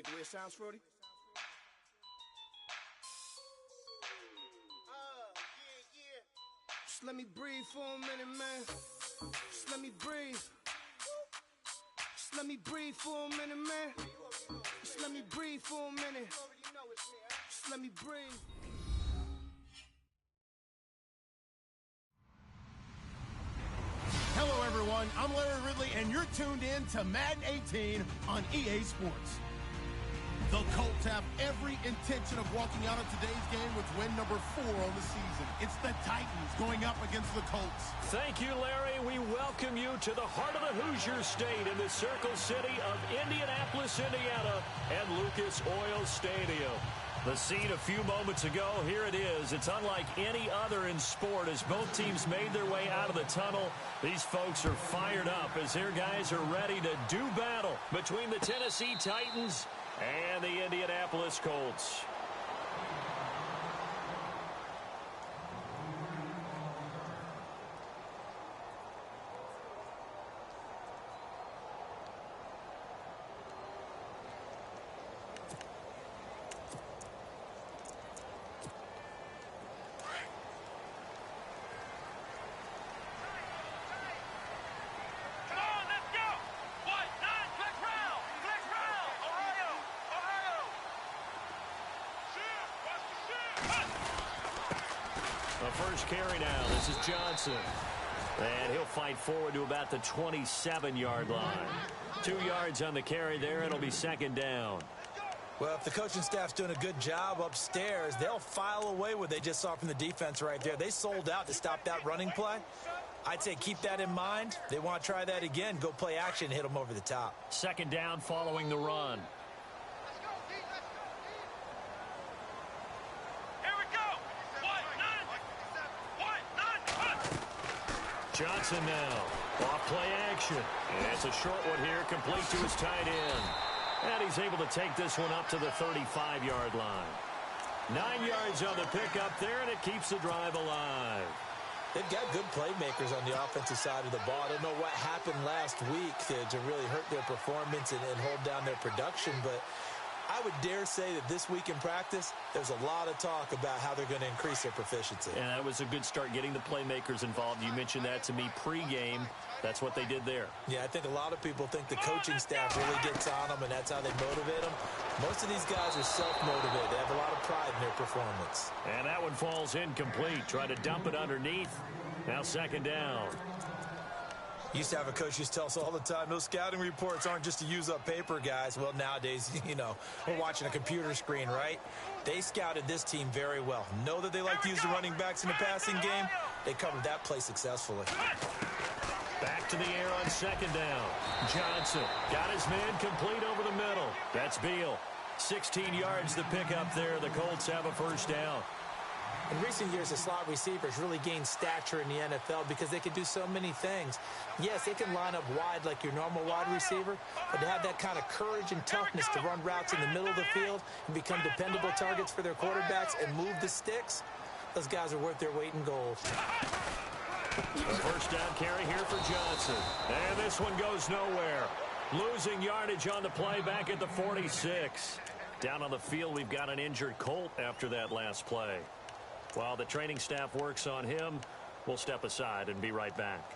like the way it sounds, Frody? Just let me breathe for a minute, man. Just let me breathe. Just let me breathe for a minute, man. Just let me breathe for a minute. Just let me breathe. Hello, everyone. I'm Larry Ridley, and you're tuned in to Madden 18 on EA Sports. The Colts have every intention of walking out of today's game with win number 4 on the season. It's the Titans going up against the Colts. Thank you, Larry. We welcome you to the heart of the Hoosier State in the Circle City of Indianapolis, Indiana, and Lucas Oil Stadium. The scene a few moments ago, here it is. It's unlike any other in sport as both teams made their way out of the tunnel. These folks are fired up as their guys are ready to do battle between the Tennessee Titans and the Indianapolis Colts. First carry now. This is Johnson. And he'll fight forward to about the 27-yard line. 2 yards on the carry there. It'll be second down. Well, if the coaching staff's doing a good job upstairs, they'll file away what they just saw from the defense right there. They sold out to stop that running play. I'd say keep that in mind. They want to try that again. Go play action, hit them over the top. Second down following the run. Johnson now, off play action. And it's a short one here, complete to his tight end. And he's able to take this one up to the 35-yard line. 9 yards on the pickup there, and it keeps the drive alive. They've got good playmakers on the offensive side of the ball. I don't know what happened last week to really hurt their performance and hold down their production, but I would dare say that this week in practice, there's a lot of talk about how they're going to increase their proficiency. And that was a good start, getting the playmakers involved. You mentioned that to me pregame. That's what they did there. Yeah, I think a lot of people think the coaching staff really gets on them, and that's how they motivate them. Most of these guys are self-motivated. They have a lot of pride in their performance. And that one falls incomplete. Try to dump it underneath. Now second down. Used to have a coach used to tell us all the time, those scouting reports aren't just to use up paper, guys. Well, nowadays, you know, we're watching a computer screen, right? They scouted this team very well. Know that they like to use the running backs in the passing game. They covered that play successfully. Back to the air on second down. Johnson got his man complete over the middle. That's Beal. 16 yards to pick up there. The Colts have a first down. In recent years, the slot receivers really gained stature in the NFL because they can do so many things. Yes, they can line up wide like your normal wide receiver, but to have that kind of courage and toughness to run routes in the middle of the field and become dependable targets for their quarterbacks and move the sticks, those guys are worth their weight in gold. A first down carry here for Johnson. And this one goes nowhere. Losing yardage on the play back at the 46. Down on the field, we've got an injured Colt after that last play. While the training staff works on him, we'll step aside and be right back.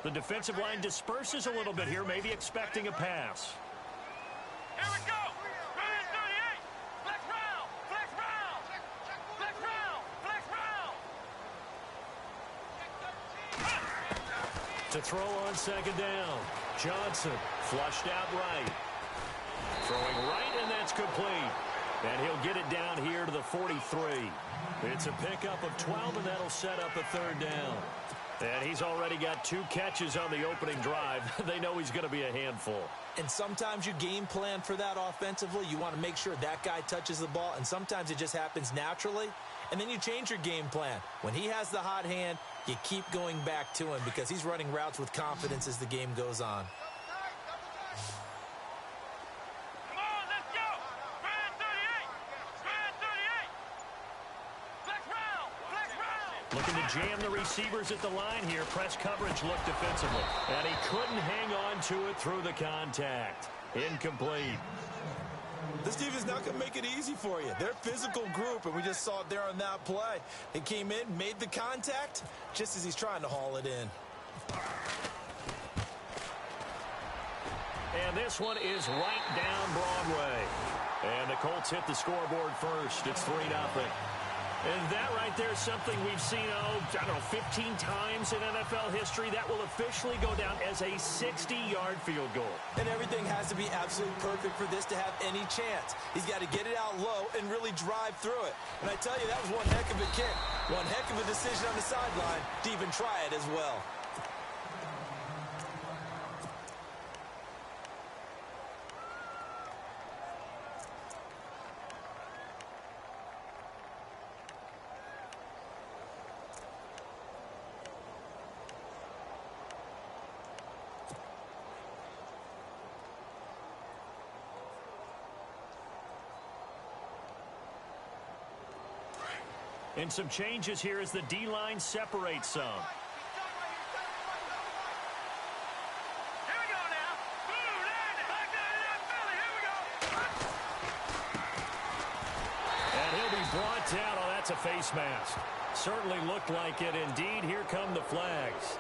The defensive line disperses a little bit here, maybe expecting a pass. Here we go! Ryan 38! Flex round! Flex round! Flex round! Flex round! To throw on second down. Johnson flushed out right. Throwing right, and that's complete. And he'll get it down here to the 43. It's a pickup of 12, and that'll set up a third down. And he's already got 2 catches on the opening drive. They know he's going to be a handful. And sometimes you game plan for that offensively. You want to make sure that guy touches the ball, and sometimes it just happens naturally. And then you change your game plan. When he has the hot hand, you keep going back to him because he's running routes with confidence as the game goes on. Come on, let's go! Ryan 38! Ryan 38! Flex round! Flex round! Looking to jam the receivers at the line here. Press coverage look defensively. And he couldn't hang on to it through the contact. Incomplete. This defense is not going to make it easy for you. They're a physical group, and we just saw it there on that play. He came in, made the contact, just as he's trying to haul it in. And this one is right down Broadway. And the Colts hit the scoreboard first. It's 3-0. And that right there is something we've seen, I don't know, 15 times in NFL history. That will officially go down as a 60-yard field goal. And everything has to be absolutely perfect for this to have any chance. He's got to get it out low and really drive through it. And I tell you, that was one heck of a kick. One heck of a decision on the sideline to even try it as well. And some changes here as the D-line separates some. Here we go now. Boom, landed. Back down to that belly. Here we go. And he'll be brought down. Oh, that's a face mask. Certainly looked like it. Indeed, here come the flags.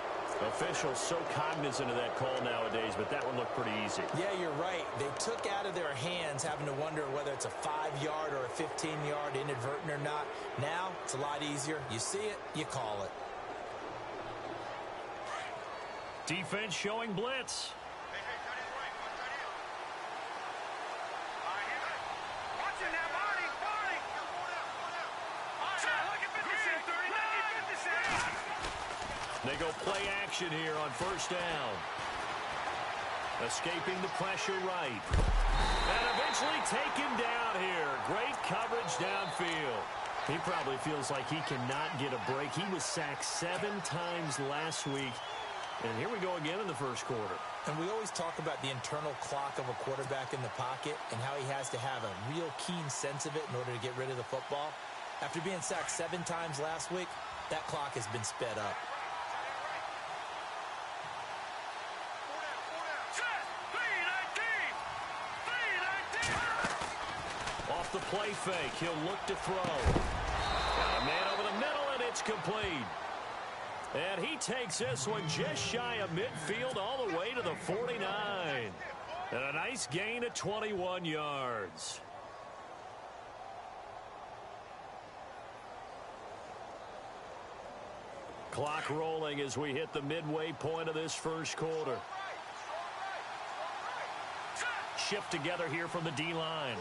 Officials so cognizant of that call nowadays, but that one looked pretty easy. Yeah, you're right. They took out of their hands having to wonder whether it's a 5-yard or a 15-yard inadvertent or not. Now, it's a lot easier. You see it, you call it. Defense showing blitz. Watching that body. Look at 50. They go play action here on first down. Escaping the pressure right. And eventually taken down here. Great coverage downfield. He probably feels like he cannot get a break. He was sacked 7 times last week. And here we go again in the first quarter. And we always talk about the internal clock of a quarterback in the pocket and how he has to have a real keen sense of it in order to get rid of the football. After being sacked 7 times last week, that clock has been sped up. Off the play fake, he'll look to throw. Got a man over the middle, and it's complete. And he takes this one just shy of midfield all the way to the 49. And a nice gain of 21 yards. Clock rolling as we hit the midway point of this first quarter. Shift together here from the D-line.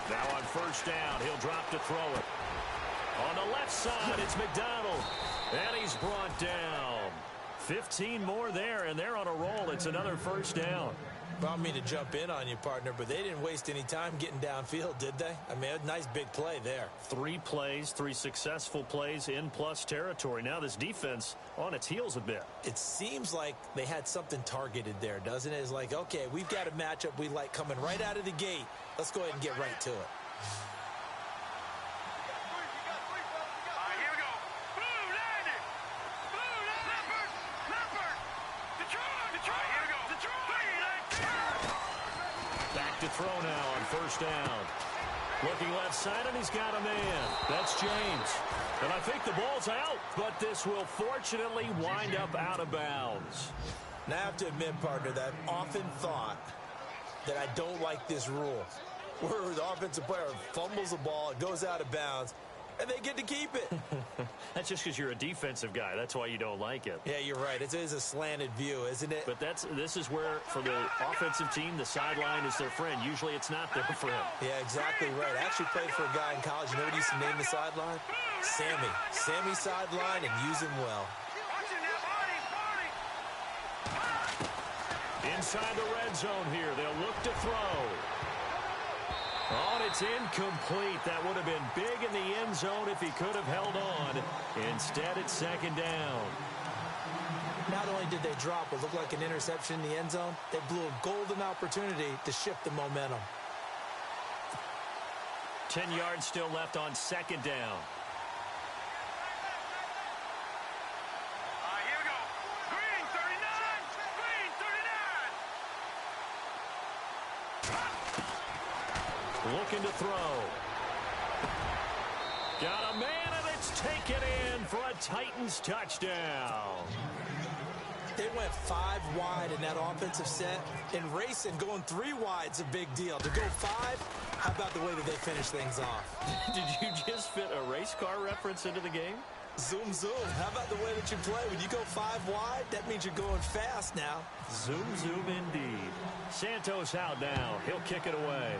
Now on first down, he'll drop to throw it. On the left side, it's McDonald. And he's brought down. 15 more there, and they're on a roll. It's another first down. I don't mean to jump in on you, partner, but they didn't waste any time getting downfield, did they? I mean, a nice big play there. 3 plays, 3 successful plays in plus territory. Now this defense on its heels a bit. It seems like they had something targeted there, doesn't it? It's like, okay, we've got a matchup we like coming right out of the gate. Let's go ahead and get right to it. To throw now on first down. Looking left side, and he's got a man. That's James. And I think the ball's out, but this will fortunately wind up out of bounds. Now, I have to admit, partner, that I've often thought that I don't like this rule, where the offensive player fumbles the ball, it goes out of bounds, and they get to keep it. That's just because you're a defensive guy. That's why you don't like it. Yeah, you're right. It is a slanted view, isn't it? But this is where, for the offensive team, the sideline is their friend. Usually it's not there for him. Yeah, exactly right. I actually played for a guy in college. You know what he used to name the sideline? Sammy. Sammy sideline, and use him well. Inside the red zone here. They'll look to throw. Oh, and it's incomplete. That would have been big in the end zone if he could have held on. Instead, it's second down. Not only did they drop what looked like an interception in the end zone, they blew a golden opportunity to shift the momentum. 10 yards still left on second down. looking to throw. Got a man, and it's taken in for a Titans touchdown. They went 5 wide in that offensive set. And racing, going 3 wide's a big deal. To go 5, how about the way that they finish things off? Did you just fit a race car reference into the game? Zoom, zoom. How about the way that you play? When you go 5 wide, that means you're going fast now. Zoom, zoom indeed. Santos out now. He'll kick it away.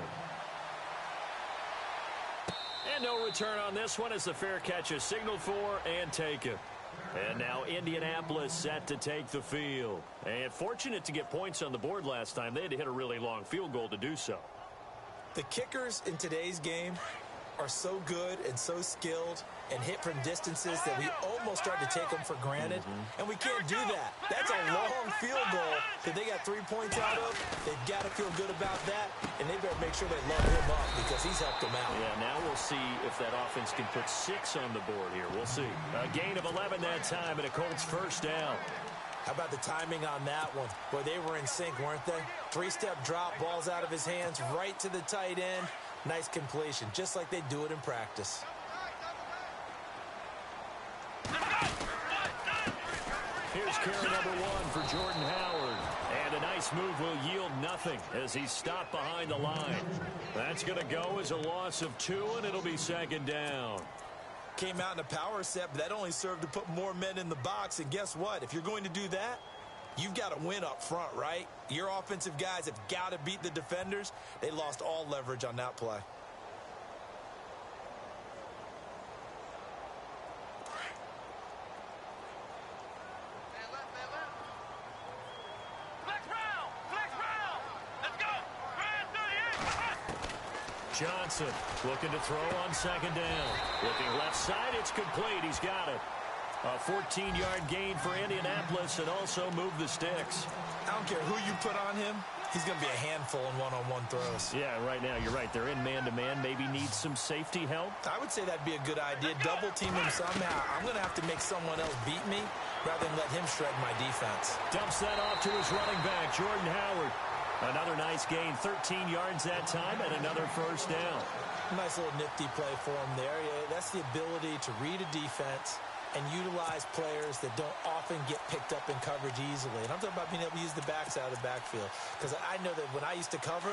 And no return on this one as the fair catch is signaled for and taken. And now Indianapolis set to take the field. And fortunate to get points on the board last time. They had to hit a really long field goal to do so. The kickers in today's game are so good and so skilled and hit from distances that we almost start to take them for granted. And we can't do that. That's a long field goal that they got 3 points out of. They've got to feel good about that, and they better make sure they load him up because he's helped them out. Yeah, now we'll see if that offense can put 6 on the board here. We'll see. A gain of 11 that time, and a Colts first down. How about the timing on that one? Boy, they were in sync, weren't they? 3-step drop, ball's out of his hands, right to the tight end. Nice completion, just like they do it in practice. Here's carry number 1 for Jordan Howard. And a nice move will yield nothing as he's stopped behind the line. That's going to go as a loss of 2, and it'll be second down. Came out in a power set, but that only served to put more men in the box. And guess what? If you're going to do that, you've got to win up front, right? Your offensive guys have got to beat the defenders. They lost all leverage on that play. Johnson looking to throw on second down. Looking left side, it's complete. He's got it. A 14-yard gain for Indianapolis and also move the sticks. I don't care who you put on him. He's going to be a handful in one-on-one throws. Yeah, right now, you're right. They're in man-to-man. Maybe need some safety help. I would say that'd be a good idea. Double team him somehow. I'm going to have to make someone else beat me rather than let him shred my defense. Dumps that off to his running back, Jordan Howard. Another nice gain, 13 yards that time, and another first down. Nice little nifty play for him there. Yeah, that's the ability to read a defense and utilize players that don't often get picked up in coverage easily. And I'm talking about being able to use the backside of the backfield. Because I know that when I used to cover,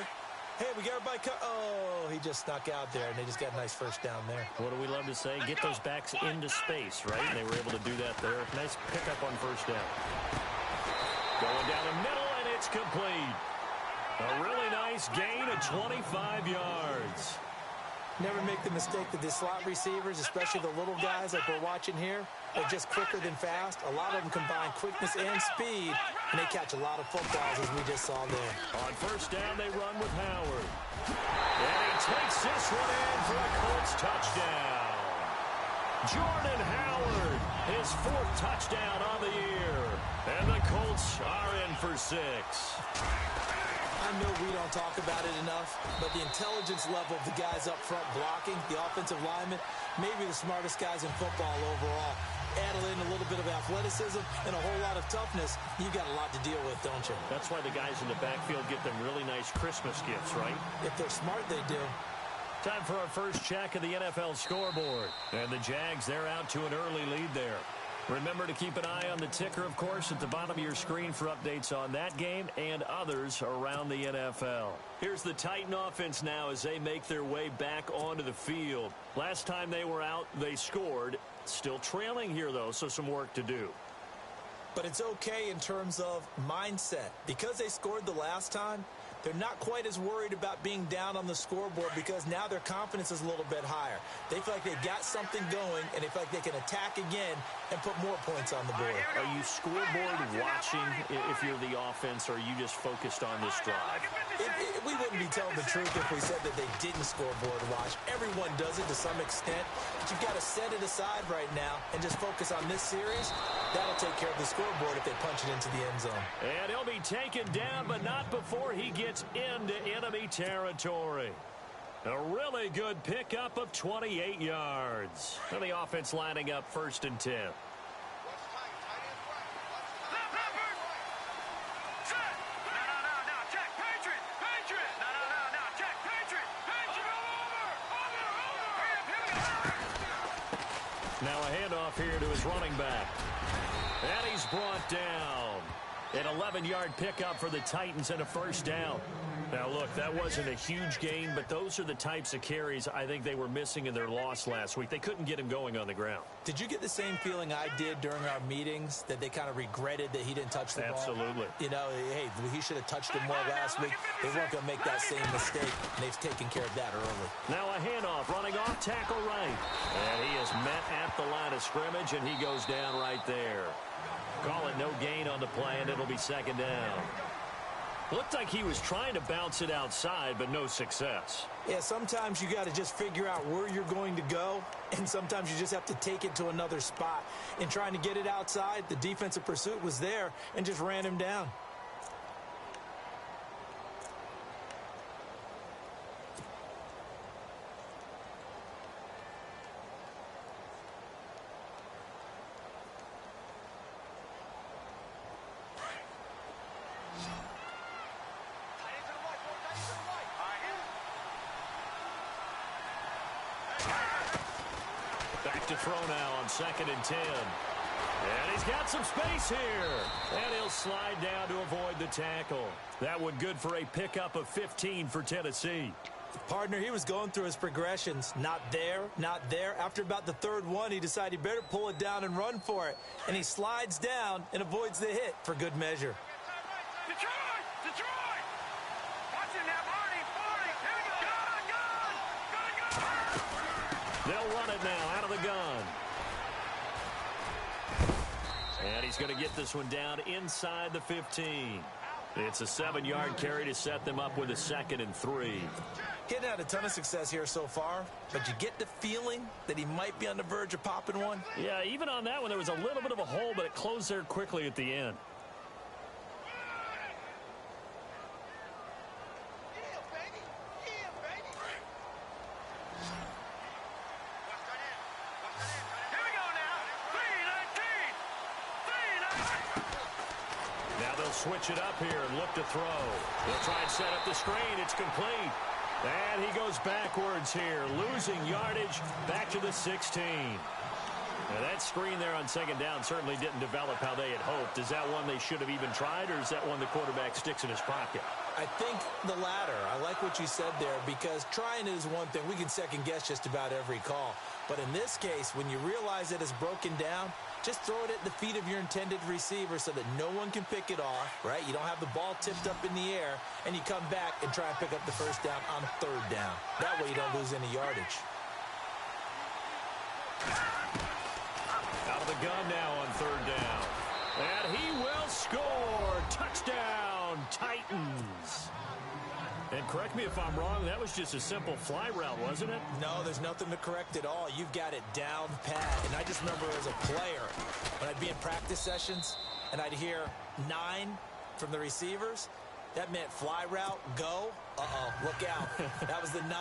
hey, we got everybody oh, he just snuck out there, and they just got a nice first down there. What do we love to say? Get those backs into space, right? And they were able to do that there. Nice pickup on first down. Going down the middle, and it's complete. A really nice gain of 25 yards. Never make the mistake that the slot receivers, especially the little guys like we're watching here, are just quicker than fast. A lot of them combine quickness and speed, and they catch a lot of footballs, as we just saw there. On first down, they run with Howard. And he takes this one in for a Colts touchdown. Jordan Howard, his 4th touchdown on the year. And the Colts are in for 6. I know we don't talk about it enough, but the intelligence level of the guys up front blocking, the offensive linemen, maybe the smartest guys in football overall. Add in a little bit of athleticism and a whole lot of toughness, you've got a lot to deal with, don't you? That's why the guys in the backfield get them really nice Christmas gifts, right? If they're smart, they do. Time for our first check of the NFL scoreboard. And the Jags, they're out to an early lead there. Remember to keep an eye on the ticker, of course, at the bottom of your screen for updates on that game and others around the NFL. Here's the Titan offense now as they make their way back onto the field. Last time they were out, they scored. Still trailing here, though, so some work to do. But it's okay in terms of mindset. Because they scored the last time, they're not quite as worried about being down on the scoreboard because now their confidence is a little bit higher. They feel like they've got something going, and they feel like they can attack again and put more points on the board. Are you scoreboard watching if you're the offense, or are you just focused on this drive? We wouldn't be telling the truth if we said that they didn't scoreboard watch. Everyone does it to some extent, but you've got to set it aside right now and just focus on this series. That'll take care of the scoreboard if they punch it into the end zone. And he'll be taken down, but not before he gets into enemy territory. A really good pickup of 28 yards. And the offense lining up 1st and 10. Now a handoff here to his running back. And he's brought down. An 11-yard pickup for the Titans and a first down. Now, look, that wasn't a huge gain, but those are the types of carries I think they were missing in their loss last week. They couldn't get him going on the ground. Did you get the same feeling I did during our meetings, that they kind of regretted that he didn't touch the ball? Absolutely. You know, hey, he should have touched it more last week. They weren't going to make that same mistake, and they've taken care of that early. Now a handoff, running off tackle right. And he is met at the line of scrimmage, and he goes down right there. Call it no gain on the play, and it'll be second down. Looked like he was trying to bounce it outside, but no success. Yeah, sometimes you got to just figure out where you're going to go, and sometimes you just have to take it to another spot. In trying to get it outside, the defensive pursuit was there and just ran him down. Back to throw now on 2nd and 10. And he's got some space here. And he'll slide down to avoid the tackle. That one good for a pickup of 15 for Tennessee. Partner, he was going through his progressions. Not there, not there. After about the third one, he decided he better pull it down and run for it. And he slides down and avoids the hit for good measure. Detroit! Detroit! Watching that, Barney! Barney! Here we go! Gun! They'll run it now out of the gun. And he's going to get this one down inside the 15. It's a 7-yard carry to set them up with a 2nd and 3. He hadn't had a ton of success here so far, but you get the feeling that he might be on the verge of popping one. Yeah, even on that one, there was a little bit of a hole, but it closed there quickly at the end. Switch it up here and look to throw. They'll try and set up the screen. It's complete. And he goes backwards here, losing yardage back to the 16. Now that screen there on 2nd down certainly didn't develop how they had hoped. Is that one they should have even tried, or is that one the quarterback sticks in his pocket? I think the latter. I like what you said there, because trying is one thing. We can second guess just about every call. But in this case, when you realize that it's broken down, just throw it at the feet of your intended receiver so that no one can pick it off, right? You don't have the ball tipped up in the air, and you come back and try and pick up the first down on 3rd down. That way you don't lose any yardage. Out of the gun now on 3rd down. And he will score. Touchdown, Titans. And correct me if I'm wrong, that was just a simple fly route, wasn't it? No, there's nothing to correct at all. You've got it down pat. And I just remember as a player, when I'd be in practice sessions and I'd hear 9 from the receivers, that meant fly route, go. Uh-oh, look out. That was the 9,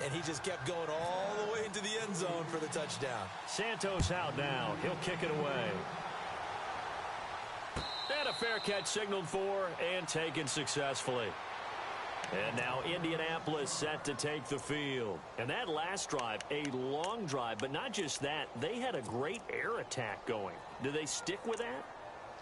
and he just kept going all the way into the end zone for the touchdown. Santos out now. He'll kick it away. And a fair catch signaled for and taken successfully. And now Indianapolis set to take the field. And that last drive, a long drive, but not just that. They had a great air attack going. Do they stick with that?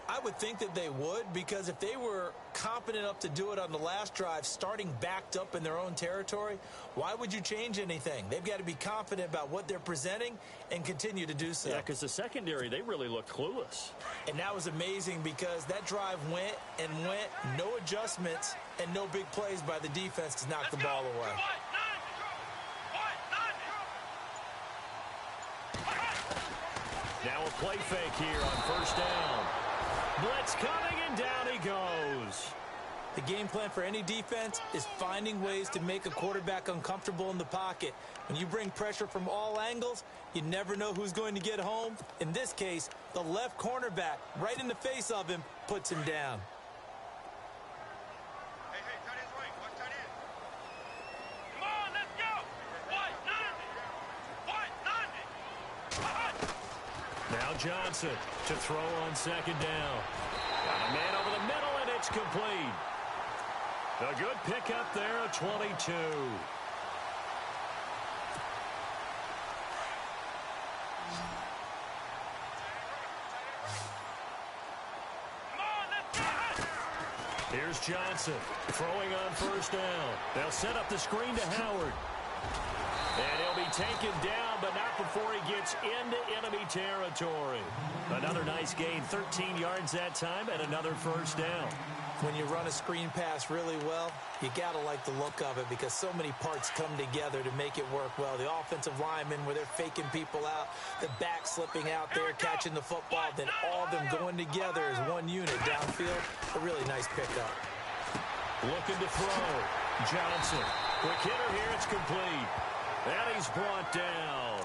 I would think that they would, because if they were confident enough to do it on the last drive, starting backed up in their own territory, why would you change anything? They've got to be confident about what they're presenting and continue to do so. Yeah, because the secondary, they really looked clueless. And that was amazing, because that drive went and went, no adjustments and no big plays by the defense to knock the ball away. Now a play fake here on 1st down. Blitz coming, and down he goes. The game plan for any defense is finding ways to make a quarterback uncomfortable in the pocket. When you bring pressure from all angles, you never know who's going to get home. In this case, the left cornerback, right in the face of him, puts him down. Hey, tight end's right. Watch tight end. Come on, let's go. White, none. Now Johnson to throw on 2nd down. Got a man over the middle, and it's complete. A good pickup there, a 22. Here's Johnson throwing on first down. They'll set up the screen to Howard. And he'll be taken down, but not before he gets into enemy territory. Another nice gain, 13 yards that time, and another first down. When you run a screen pass really well, you got to like the look of it because so many parts come together to make it work well. The offensive linemen, where they're faking people out, the back slipping out there, catching the football, then all of them going together as one unit downfield. A really nice pickup. Looking to throw. Johnson. Quick hitter here. It's complete. And he's brought down.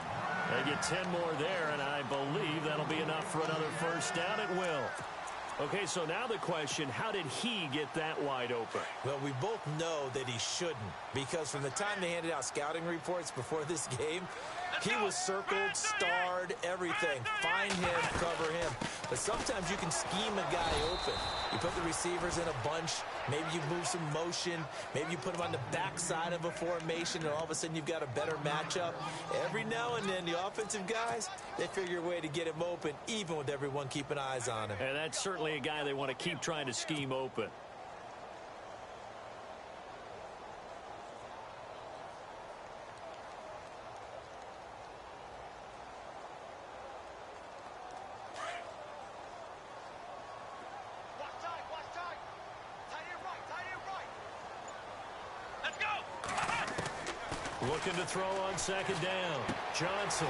They get 10 more there, and I believe that'll be enough for another first down. It will. Okay, so now the question, how did he get that wide open? Well, we both know that he shouldn't, because from the time they handed out scouting reports before this game, he was circled, starred, everything. Find him, cover him. But sometimes you can scheme a guy open. You put the receivers in a bunch. Maybe you move some motion. Maybe you put them on the backside of a formation, and all of a sudden you've got a better matchup. Every now and then, the offensive guys, they figure a way to get him open, even with everyone keeping eyes on him. And that's certainly a guy they want to keep trying to scheme open. Looking to throw on second down. Johnson.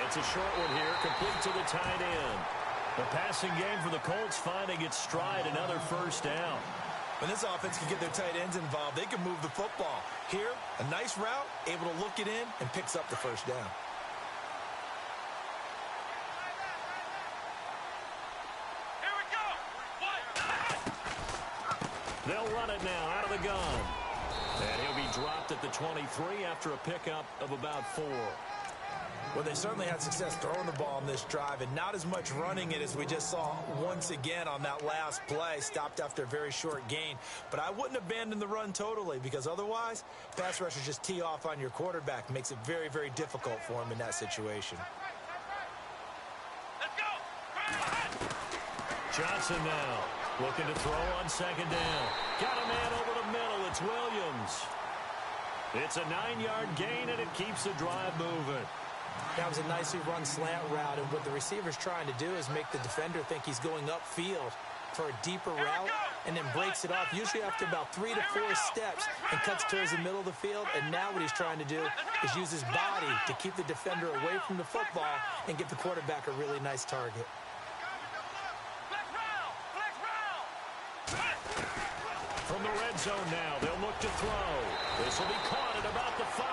It's a short one here, complete to the tight end. The passing game for the Colts finding its stride, another first down. When this offense can get their tight ends involved, they can move the football. Here, a nice route, able to look it in, and picks up the first down. Here we go. They'll run it now out of the gun. And he'll be dropped at the 23 after a pickup of about 4. Well, they certainly had success throwing the ball on this drive and not as much running it as we just saw once again on that last play. Stopped after a very short gain. But I wouldn't abandon the run totally because otherwise, pass rushers just tee off on your quarterback. Makes it very, very difficult for him in that situation. Let's go. Johnson now looking to throw on second down. Got a man over the middle. It's Williams. It's a 9-yard gain, and it keeps the drive moving. That was a nicely run slant route, and what the receiver's trying to do is make the defender think he's going upfield for a deeper route and then breaks it off, usually after about 3 to 4 steps, and cuts towards the middle of the field. And now what he's trying to do is use his body to keep the defender away from the football and get the quarterback a really nice target. From the red zone now, they'll look to throw. This will be caught at about the 5.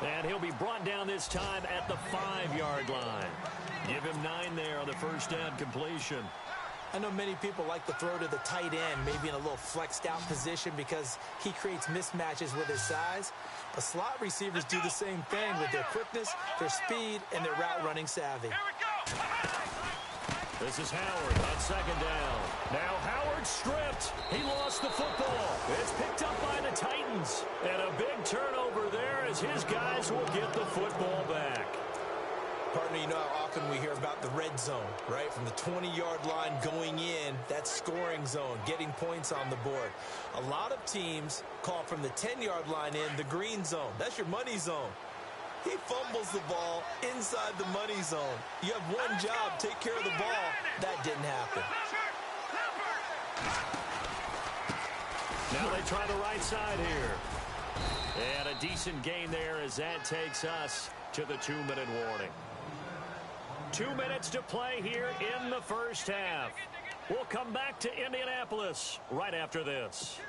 And he'll be brought down this time at the 5-yard line. Give him 9 there on the first down completion. I know many people like to throw to the tight end, maybe in a little flexed out position because he creates mismatches with his size. But slot receivers do the same thing with their quickness, their speed, and their route running savvy. This is Howard on second down. Now Howard stripped. He lost the football. It's picked up by the Titans. And a big turnover there as his guys will get the football back. Partner, you know how often we hear about the red zone, right? From the 20-yard line going in, that scoring zone, getting points on the board. A lot of teams call from the 10-yard line in the green zone. That's your money zone. He fumbles the ball inside the money zone. You have one job, take care of the ball. That didn't happen. Now they try the right side here. And a decent gain there as that takes us to the 2-minute warning. 2 minutes to play here in the first half. We'll come back to Indianapolis right after this.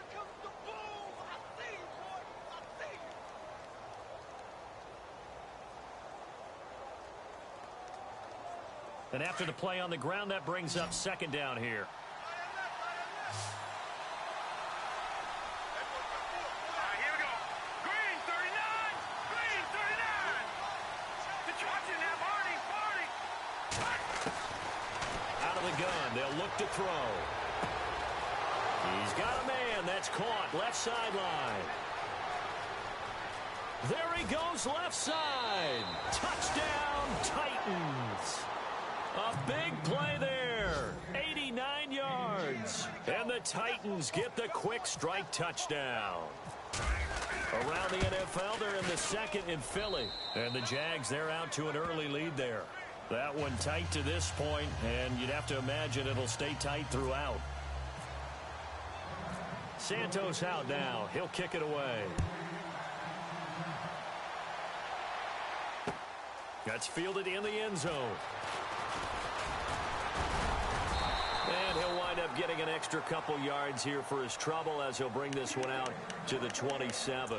And after the play on the ground, that brings up second down here. They'll look to throw. He's got a man. That's caught. Left sideline. There he goes left side. Touchdown, Titans. A big play there. 89 yards. And the Titans get the quick strike touchdown. Around the NFL, they're in the second in Philly. And the Jags, they're out to an early lead there. That one tight to this point, and you'd have to imagine it'll stay tight throughout. Santos out now. He'll kick it away. That's fielded in the end zone. And he'll wind up getting an extra couple yards here for his trouble as he'll bring this one out to the 27.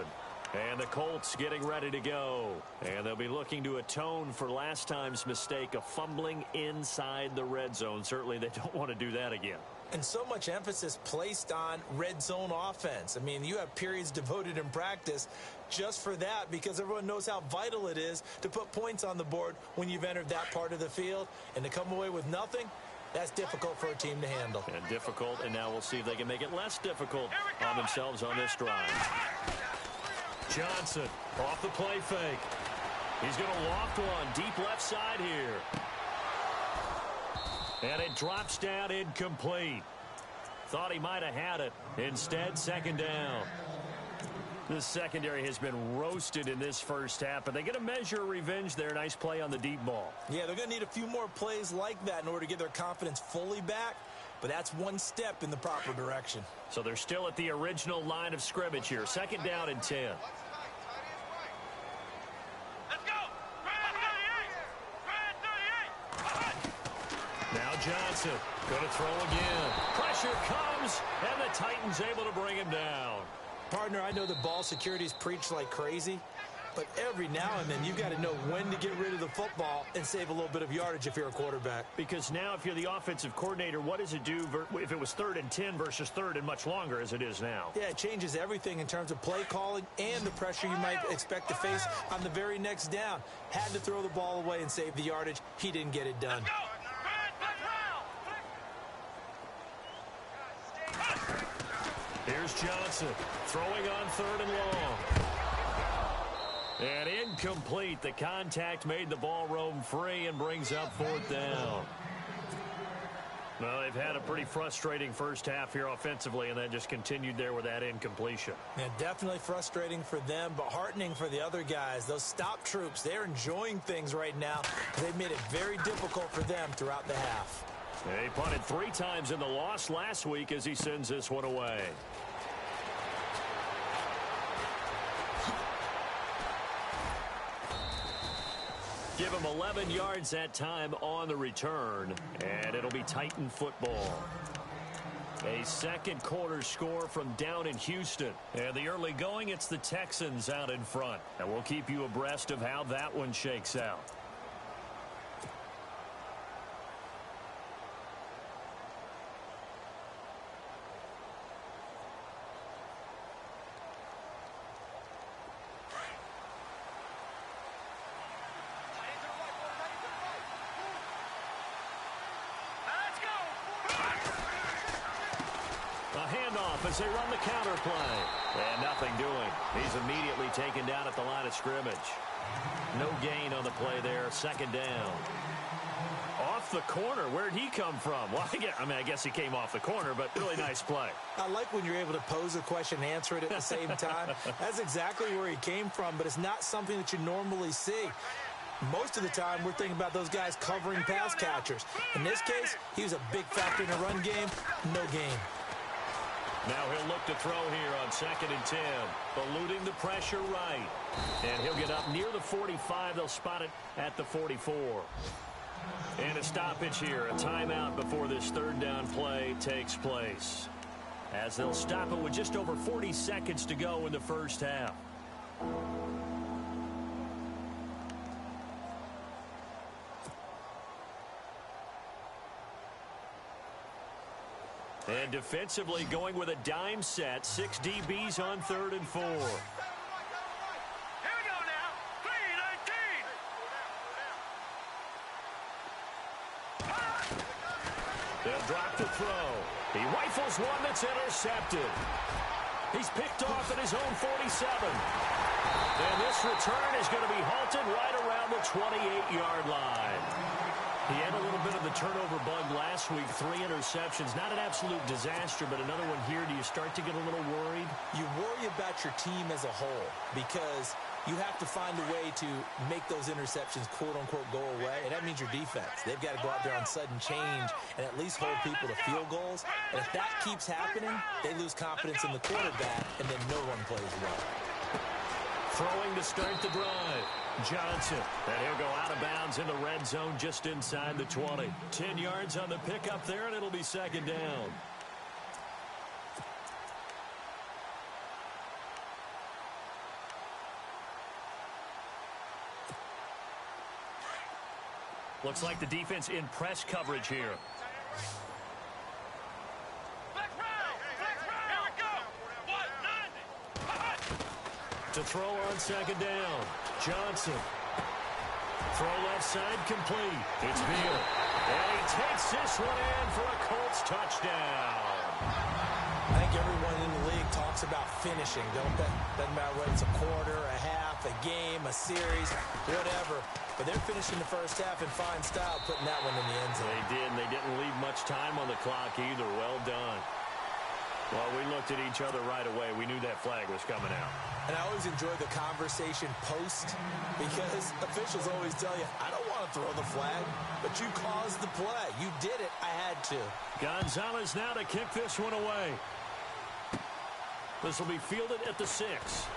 And the Colts getting ready to go. And they'll be looking to atone for last time's mistake of fumbling inside the red zone. Certainly they don't want to do that again. And so much emphasis placed on red zone offense. I mean, you have periods devoted in practice just for that because everyone knows how vital it is to put points on the board when you've entered that part of the field. And to come away with nothing, that's difficult for a team to handle. And difficult, and now we'll see if they can make it less difficult on themselves on this drive. Johnson off the play fake. He's going to loft one deep left side here. And it drops down incomplete. Thought he might have had it. Instead, second down. The secondary has been roasted in this first half, but they get a measure of revenge there. Nice play on the deep ball. Yeah, they're going to need a few more plays like that in order to get their confidence fully back, but that's one step in the proper direction. So they're still at the original line of scrimmage here. Second down and 10. Let's go! Now Johnson going to throw again. Pressure comes, and the Titans able to bring him down. Partner, I know the ball security's preached like crazy, but every now and then you've got to know when to get rid of the football and save a little bit of yardage if you're a quarterback. Because now if you're the offensive coordinator, what does it do if it was 3rd and 10 versus 3rd and much longer as it is now? Yeah, it changes everything in terms of play calling and the pressure you might expect to face on the very next down. Had to throw the ball away and save the yardage. He didn't get it done. Here's Johnson throwing on 3rd and long. And incomplete. The contact made the ball roam free and brings up 4th down. Well, they've had a pretty frustrating first half here offensively, and then just continued there with that incompletion. Yeah, definitely frustrating for them, but heartening for the other guys. Those stop troops, they're enjoying things right now. They've made it very difficult for them throughout the half. He punted 3 times in the loss last week as he sends this one away. Give him 11 yards that time on the return, and it'll be Titan football. A second quarter score from down in Houston. And the early going, it's the Texans out in front. And we'll keep you abreast of how that one shakes out. As they run the counter play. And nothing doing. He's immediately taken down at the line of scrimmage. No gain on the play there. Second down. Off the corner. Where'd he come from? Well, I guess he came off the corner, but really nice play. I like when you're able to pose a question and answer it at the same time. That's exactly where he came from, but it's not something that you normally see. Most of the time, we're thinking about those guys covering pass catchers. In this case, he was a big factor in the run game. No gain. Now he'll look to throw here on 2nd and 10. Eluding the pressure right. And he'll get up near the 45. They'll spot it at the 44. And a stoppage here. A timeout before this 3rd down play takes place. As they'll stop it with just over 40 seconds to go in the first half. And defensively going with a dime set. 6 DBs on 3rd and 4. Here we go now. 3-19. They'll drop the throw. He rifles one that's intercepted. He's picked off at his own 47. And this return is going to be halted right around the 28-yard line. He had a little bit of the turnover bug last week, 3 interceptions. Not an absolute disaster, but another one here. Do you start to get a little worried? You worry about your team as a whole because you have to find a way to make those interceptions, quote-unquote, go away, and that means your defense. They've got to go out there on sudden change and at least hold people to field goals. And if that keeps happening, they lose confidence in the quarterback, and then no one plays well. Throwing to start the drive. Johnson, and he'll go out of bounds in the red zone just inside the 20. 10 yards on the pickup there, and it'll be second down. Looks like the defense in press coverage here. To throw on second down. Johnson. Throw left side complete. It's Beal. And he takes this one in for a Colts touchdown. I think everyone in the league talks about finishing, don't they? Doesn't matter whether it's a quarter, a half, a game, a series, whatever. But they're finishing the first half in fine style, putting that one in the end zone. They did, and they didn't leave much time on the clock either. Well done. Well, we looked at each other right away. We knew that flag was coming out. And I always enjoy the conversation post because officials always tell you, I don't want to throw the flag, but you caused the play. You did it. I had to. Gonzalez now to kick this one away. This will be fielded at the 6.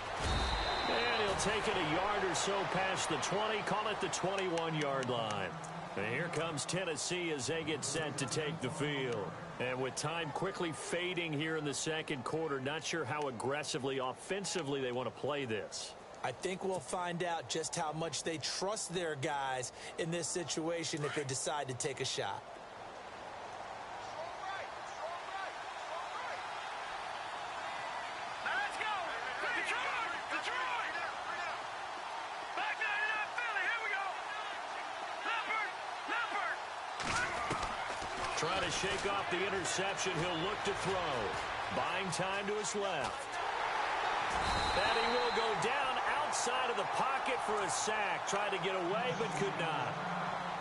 And he'll take it a yard or so past the 20, call it the 21-yard line. And here comes Tennessee as they get set to take the field. And with time quickly fading here in the second quarter, not sure how aggressively, offensively they want to play this. I think we'll find out just how much they trust their guys in this situation if they decide to take a shot. Let's go! Detroit! Back 99 Philly, here we go! Leopard! Trying to shake off the interception. He'll look to throw. Buying time to his left. And he will go down outside of the pocket for a sack. Tried to get away, but could not.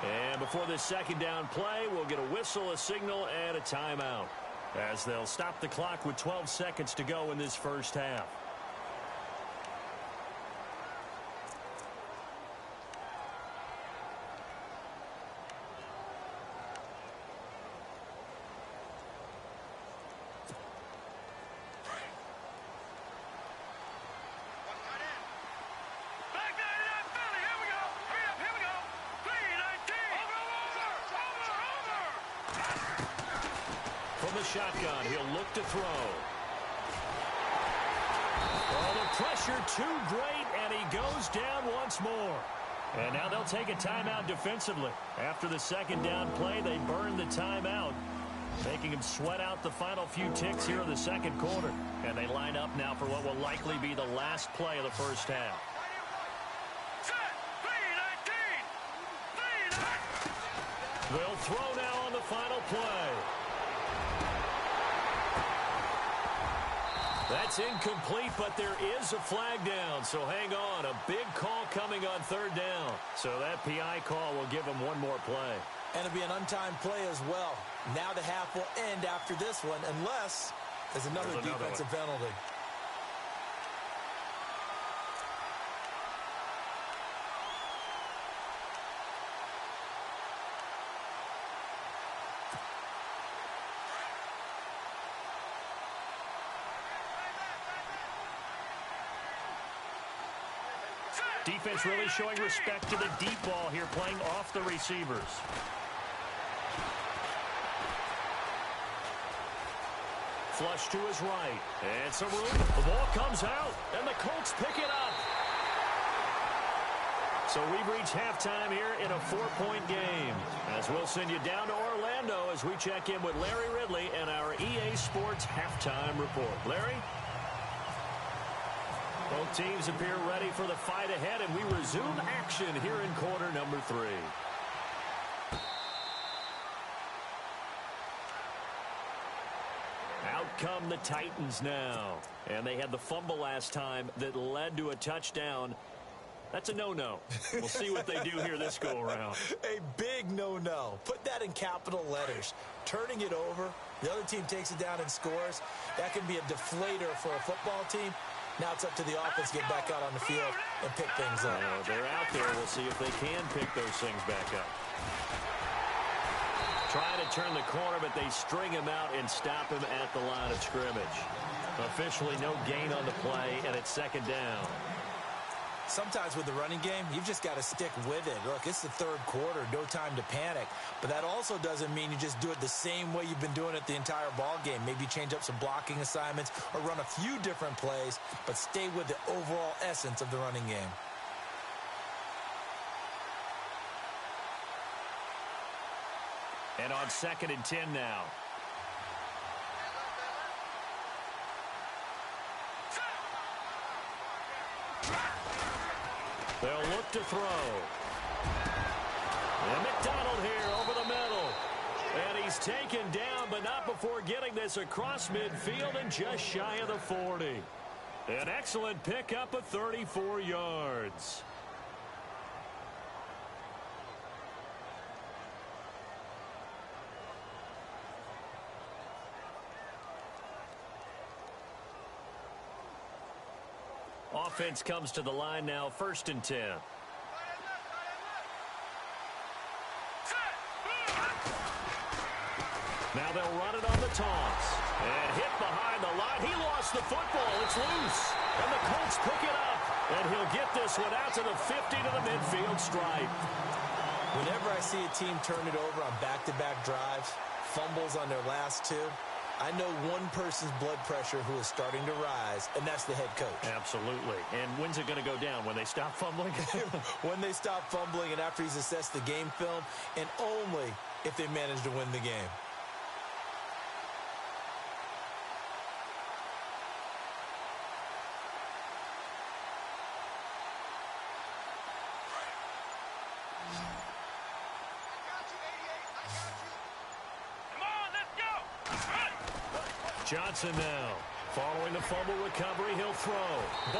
And before this second down play, we'll get a whistle, a signal, and a timeout, as they'll stop the clock with 12 seconds to go in this first half. Back 99 Philly, here we go! Hurry up, here we go! 3-19! Over! From the shotgun, he'll look to throw. Oh, the pressure too great, and he goes down once more. And now they'll take a timeout defensively. After the second down play, they burn the timeout, making him sweat out the final few ticks here in the second quarter. And they line up now for what will likely be the last play of the first half. Set! 3-19! They'll throw now on the final play. That's incomplete, but there is a flag down, so hang on. A big call coming on third down. So that PI call will give them one more play. And it'll be an untimed play as well. Now the half will end after this one, unless there's another defensive penalty. Defense really showing respect to the deep ball here, playing off the receivers. Flush to his right. And some room. The ball comes out, and the Colts pick it up. So we've reached halftime here in a 4-point game, as we'll send you down to Orlando as we check in with Larry Ridley and our EA Sports halftime report. Larry? Both teams appear ready for the fight ahead, and we resume action here in quarter number 3. Out come the Titans now. And they had the fumble last time that led to a touchdown. That's a no-no. We'll see what they do here this go-around. A big no-no. Put that in capital letters. Turning it over, the other team takes it down and scores. That can be a deflator for a football team. Now it's up to the offense to get back out on the field and pick things up. They're out there. We'll see if they can pick those things back up. Trying to turn the corner, but they string him out and stop him at the line of scrimmage. Officially no gain on the play, and it's second down. Sometimes with the running game, you've just got to stick with it. Look, it's the third quarter, no time to panic. But that also doesn't mean you just do it the same way you've been doing it the entire ball game. Maybe change up some blocking assignments or run a few different plays, but stay with the overall essence of the running game. And on 2nd and 10 now. They'll look to throw. And McDonald here over the middle. And he's taken down, but not before getting this across midfield and just shy of the 40. An excellent pickup of 34 yards. Offense comes to the line now, 1st and 10. Now they'll run it on the toss. And hit behind the line. He lost the football. It's loose. And the Colts pick it up. And he'll get this one out to the 50 to the midfield stripe. Whenever I see a team turn it over on back-to-back drives, fumbles on their last two, I know one person's blood pressure who is starting to rise, and that's the head coach. Absolutely. And when's it going to go down? When they stop fumbling? When they stop fumbling and after he's assessed the game film, and only if they manage to win the game. Johnson now. Following the fumble recovery, he'll throw.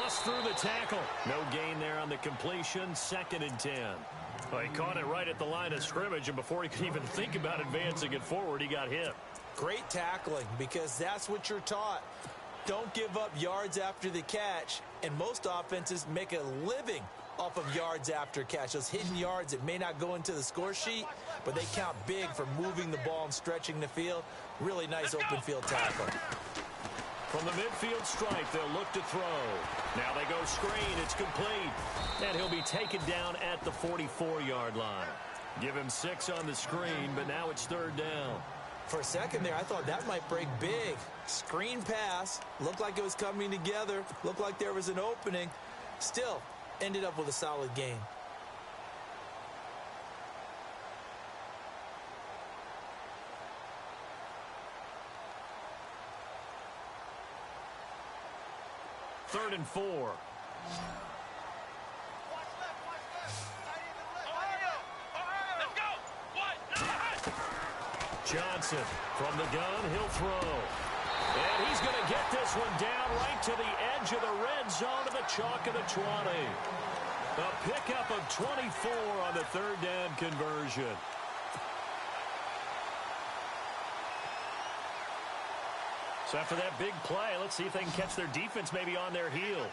Bust through the tackle. No gain there on the completion. 2nd and 10. Well, he caught it right at the line of scrimmage, and before he could even think about advancing it forward, he got hit. Great tackling, because that's what you're taught. Don't give up yards after the catch, and most offenses make a living off of yards after catch. Those hidden yards that may not go into the score sheet, but they count big for moving the ball and stretching the field. Really nice open field tackle. From the midfield stripe, they'll look to throw. Now they go screen. It's complete. And he'll be taken down at the 44-yard line. Give him 6 on the screen, but now it's 3rd down. For a second there, I thought that might break big. Screen pass. Looked like it was coming together. Looked like there was an opening. Still, ended up with a solid game. Third and 4. Johnson from the gun, he'll throw. And he's going to get this one down right to the edge of the red zone to the chalk of the 20. A pickup of 24 on the 3rd down conversion. So after that big play, let's see if they can catch their defense maybe on their heels.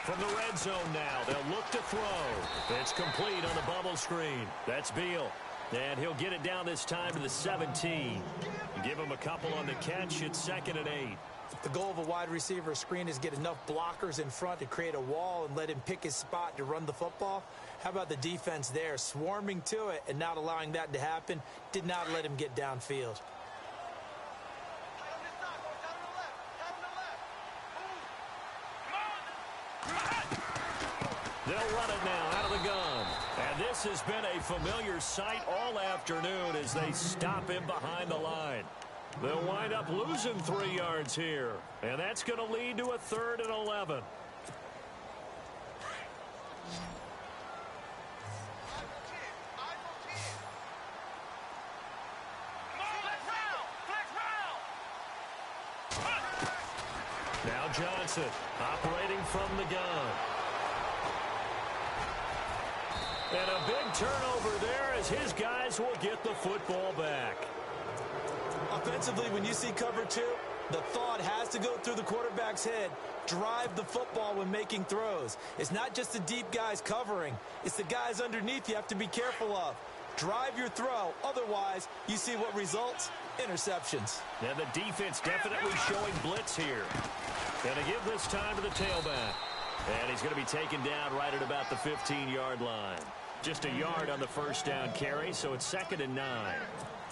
From the red zone now, they'll look to throw. It's complete on the bubble screen. That's Beal. And he'll get it down this time to the 17. Give him a couple on the catch. It's 2nd and 8. The goal of a wide receiver screen is get enough blockers in front to create a wall and let him pick his spot to run the football. How about the defense there, swarming to it and not allowing that to happen? Did not let him get downfield. They'll run it now out of the gun. And this has been a familiar sight all afternoon as they stop him behind the line. They'll wind up losing 3 yards here. And that's going to lead to a 3rd and 11. Johnson operating from the gun. And a big turnover there as his guys will get the football back. Offensively, when you see cover two, the thought has to go through the quarterback's head. Drive the football when making throws. It's not just the deep guys covering. It's the guys underneath you have to be careful of. Drive your throw. Otherwise, you see what results? Interceptions. And the defense definitely showing blitz here. Going to give this time to the tailback. And he's going to be taken down right at about the 15-yard line. Just a yard on the first down carry, so it's 2nd and 9.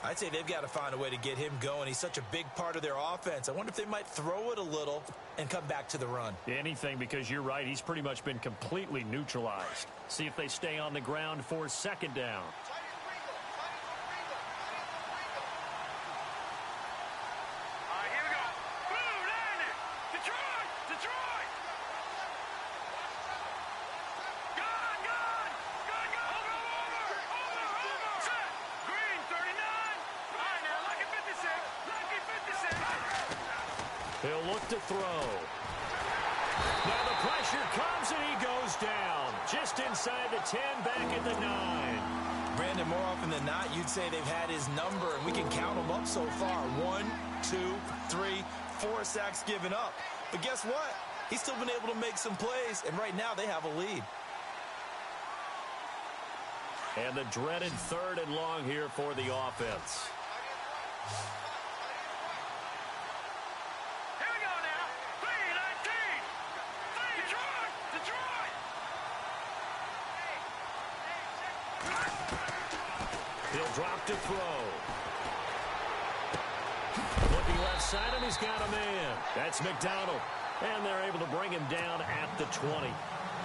I'd say they've got to find a way to get him going. He's such a big part of their offense. I wonder if they might throw it a little and come back to the run. Anything, because you're right. He's pretty much been completely neutralized. See if they stay on the ground for 2nd down. He'll look to throw. Now the pressure comes and he goes down. Just inside the 10, back at the 9. Brandon, more often than not, you'd say they've had his number, and we can count them up so far. 1, 2, 3, 4 sacks given up. But guess what? He's still been able to make some plays, and right now they have a lead. And the dreaded 3rd and long here for the offense. He'll drop to throw. Looking left side, and he's got a man. That's McDonald. And they're able to bring him down at the 20.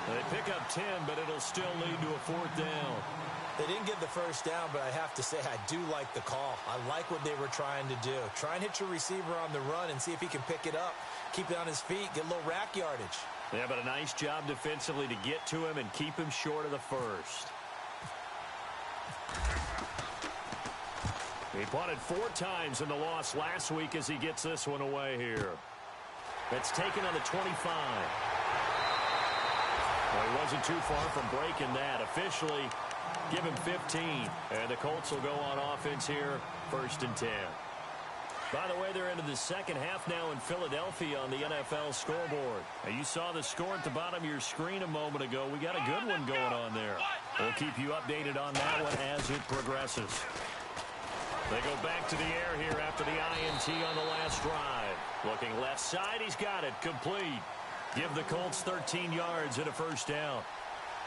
They pick up 10, but it'll still lead to a 4th down. They didn't get the first down, but I have to say I do like the call. I like what they were trying to do. Try and hit your receiver on the run and see if he can pick it up. Keep it on his feet, get a little rack yardage. Yeah, but a nice job defensively to get to him and keep him short of the first. He punted 4 times in the loss last week as he gets this one away here. It's taken on the 25. Well, he wasn't too far from breaking that. Officially, give him 15. And the Colts will go on offense here, 1st and 10. By the way, they're into the second half now in Philadelphia on the NFL scoreboard. Now, you saw the score at the bottom of your screen a moment ago. We got a good one going on there. We'll keep you updated on that one as it progresses. They go back to the air here after the INT on the last drive. Looking left side, he's got it. Complete. Give the Colts 13 yards and a 1st down.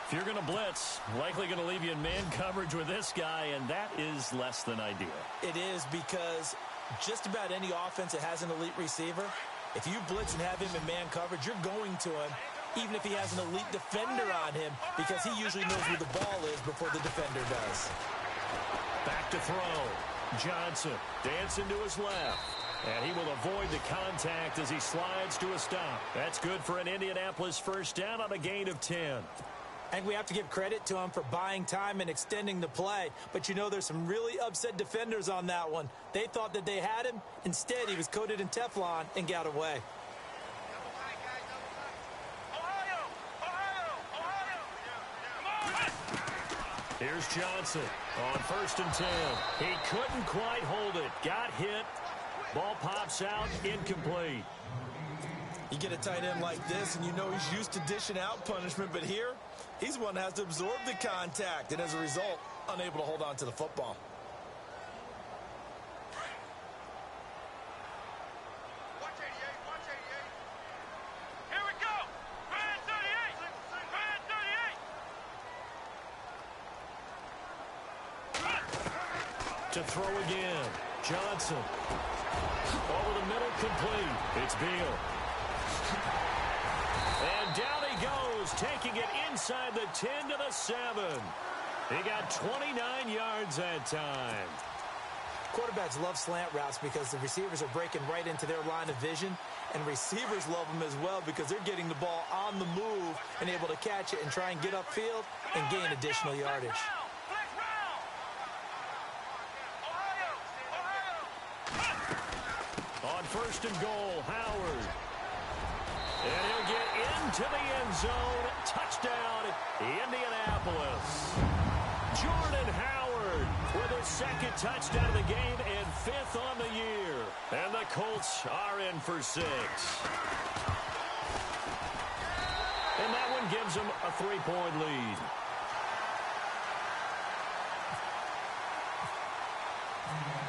If you're going to blitz, likely going to leave you in man coverage with this guy, and that is less than ideal. It is, because just about any offense that has an elite receiver, if you blitz and have him in man coverage, you're going to him, even if he has an elite defender on him, because he usually knows where the ball is before the defender does. Back to throw. Johnson dancing to his left. And he will avoid the contact as he slides to a stop. That's good for an Indianapolis 1st down on a gain of 10. I think we have to give credit to him for buying time and extending the play. But you know, there's some really upset defenders on that one. They thought that they had him. Instead, he was coated in Teflon and got away. Here's Johnson on 1st and 10. He couldn't quite hold it. Got hit. Ball pops out. Incomplete. You get a tight end like this, and you know he's used to dishing out punishment. But here, he's one that has to absorb the contact. And as a result, unable to hold on to the football. To throw again. Johnson. Over the middle, complete. It's Beal. And down he goes, taking it inside the 10 to the 7. He got 29 yards that time. Quarterbacks love slant routes because the receivers are breaking right into their line of vision, and receivers love them as well because they're getting the ball on the move and able to catch it and try and get upfield and gain additional yardage. On 1st and goal, Howard. And he'll get into the end zone. Touchdown, Indianapolis. Jordan Howard with his second touchdown of the game and 5th on the year. And the Colts are in for 6. And that one gives them a 3-point lead.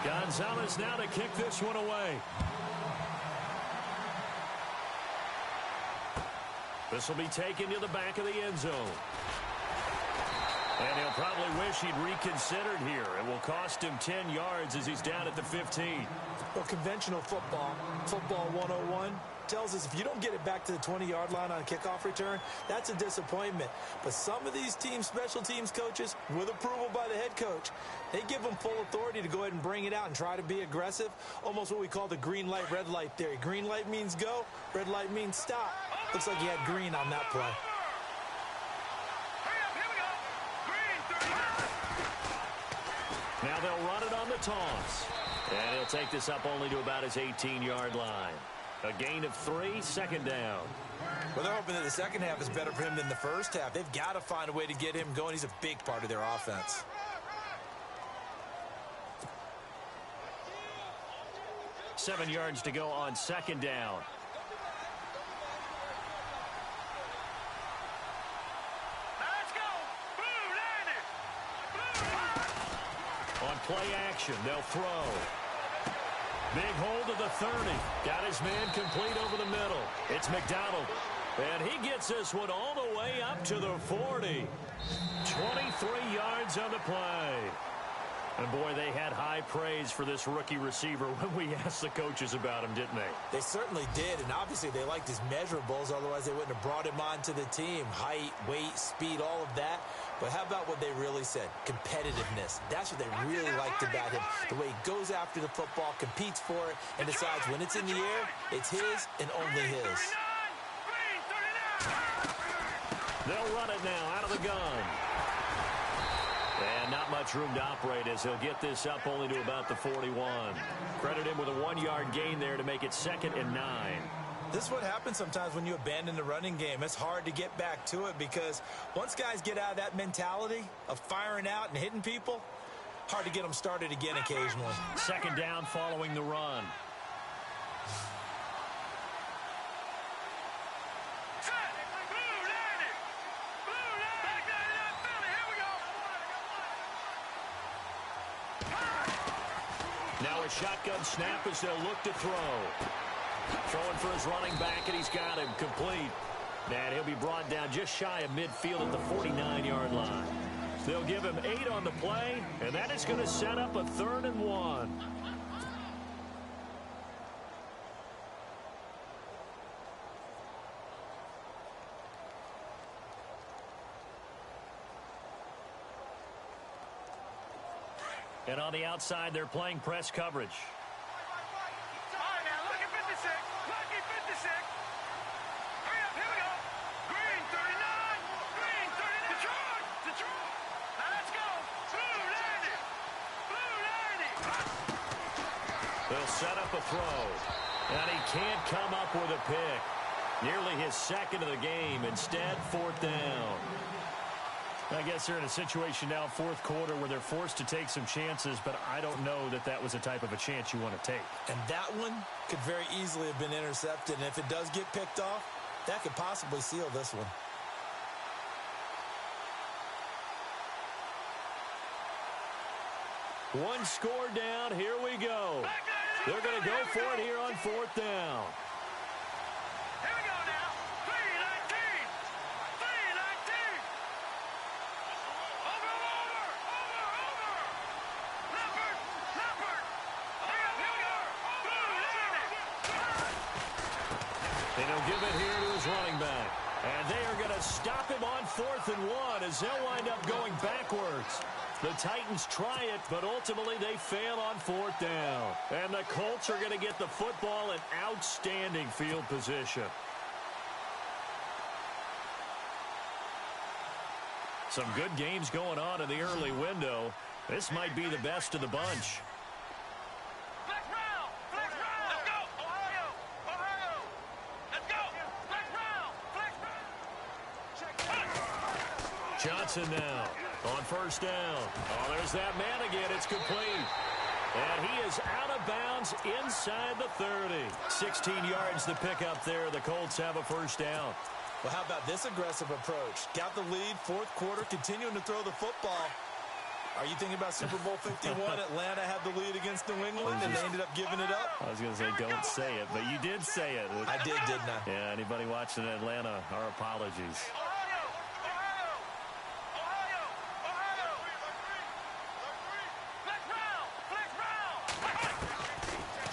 Gonzalez now to kick this one away. This will be taken to the back of the end zone. And he'll probably wish he'd reconsidered here. It will cost him 10 yards as he's down at the 15. Well, conventional football 101, tells us if you don't get it back to the 20-yard line on a kickoff return, that's a disappointment. But some of these special teams coaches, with approval by the head coach, they give them full authority to go ahead and bring it out and try to be aggressive, almost what we call the green light, red light theory. Green light means go, red light means stop. Looks like he had green on that play. Now they'll run it on the toss. And he'll take this up only to about his 18-yard line. A gain of 3, second down. Well, they're hoping that the second half is better for him than the first half. They've got to find a way to get him going. He's a big part of their offense. Seven yards to go on second down. Let's go. Blue, landed. On play action, they'll throw. Big hold of the 30. Got his man complete over the middle. It's McDonald. And he gets this one all the way up to the 40. 23 yards on the play. And, boy, they had high praise for this rookie receiver when we asked the coaches about him, didn't they? They certainly did, and obviously they liked his measurables. Otherwise, they wouldn't have brought him onto the team. Height, weight, speed, all of that. But how about what they really said? Competitiveness. That's what they really liked about him. The way he goes after the football, competes for it, and decides when it's in the air, it's his and only his. They'll run it now out of the gun. And not much room to operate as he'll get this up only to about the 41. Credit him with a 1-yard gain there to make it 2nd and 9. This is what happens sometimes when you abandon the running game. It's hard to get back to it because once guys get out of that mentality of firing out and hitting people, hard to get them started again occasionally. Second down following the run. Now a shotgun snap as they'll look to throw. Throwing for his running back, and he's got him complete. And he'll be brought down just shy of midfield at the 49-yard line. They'll give him 8 on the play, and that is going to set up a 3rd and 1. And on the outside, they're playing press coverage. All right, now look at 56. Look at 56. Hurry up, here we go. Green 39. Green 39. Detroit. Now let's go. Blue landed. Blue landed. They'll set up a throw. And he can't come up with a pick. Nearly his 2nd of the game. Instead, 4th down. I guess they're in a situation now, 4th quarter, where they're forced to take some chances, but I don't know that that was the type of a chance you want to take. And that one could very easily have been intercepted, and if it does get picked off, that could possibly seal this one. One score down, here we go. They're going to go for it here on 4th down. Here we go now. 3-19. 3-19. Over. Leopard. Here we go. Blue landed. And he'll give it here to his running back. And they are going to stop him on 4th and 1 as they'll wind up going backwards. The Titans try it, but ultimately they fail on 4th down. And the Colts are going to get the football in outstanding field position. Some good games going on in the early window. This might be the best of the bunch. Flex round. Let's go. Ohio. Let's go. Flex Johnson now on first down. Oh, there's that man again. It's complete. And he is out of bounds inside the 30. 16 yards to pick up there. The Colts have a first down. Well, how about this aggressive approach? Got the lead, fourth quarter, continuing to throw the football. Are you thinking about Super Bowl 51? Atlanta had the lead against New England, and they ended up giving it up? I was going to say, don't say it, but you did say it. I did, didn't I? Yeah, anybody watching Atlanta, our apologies.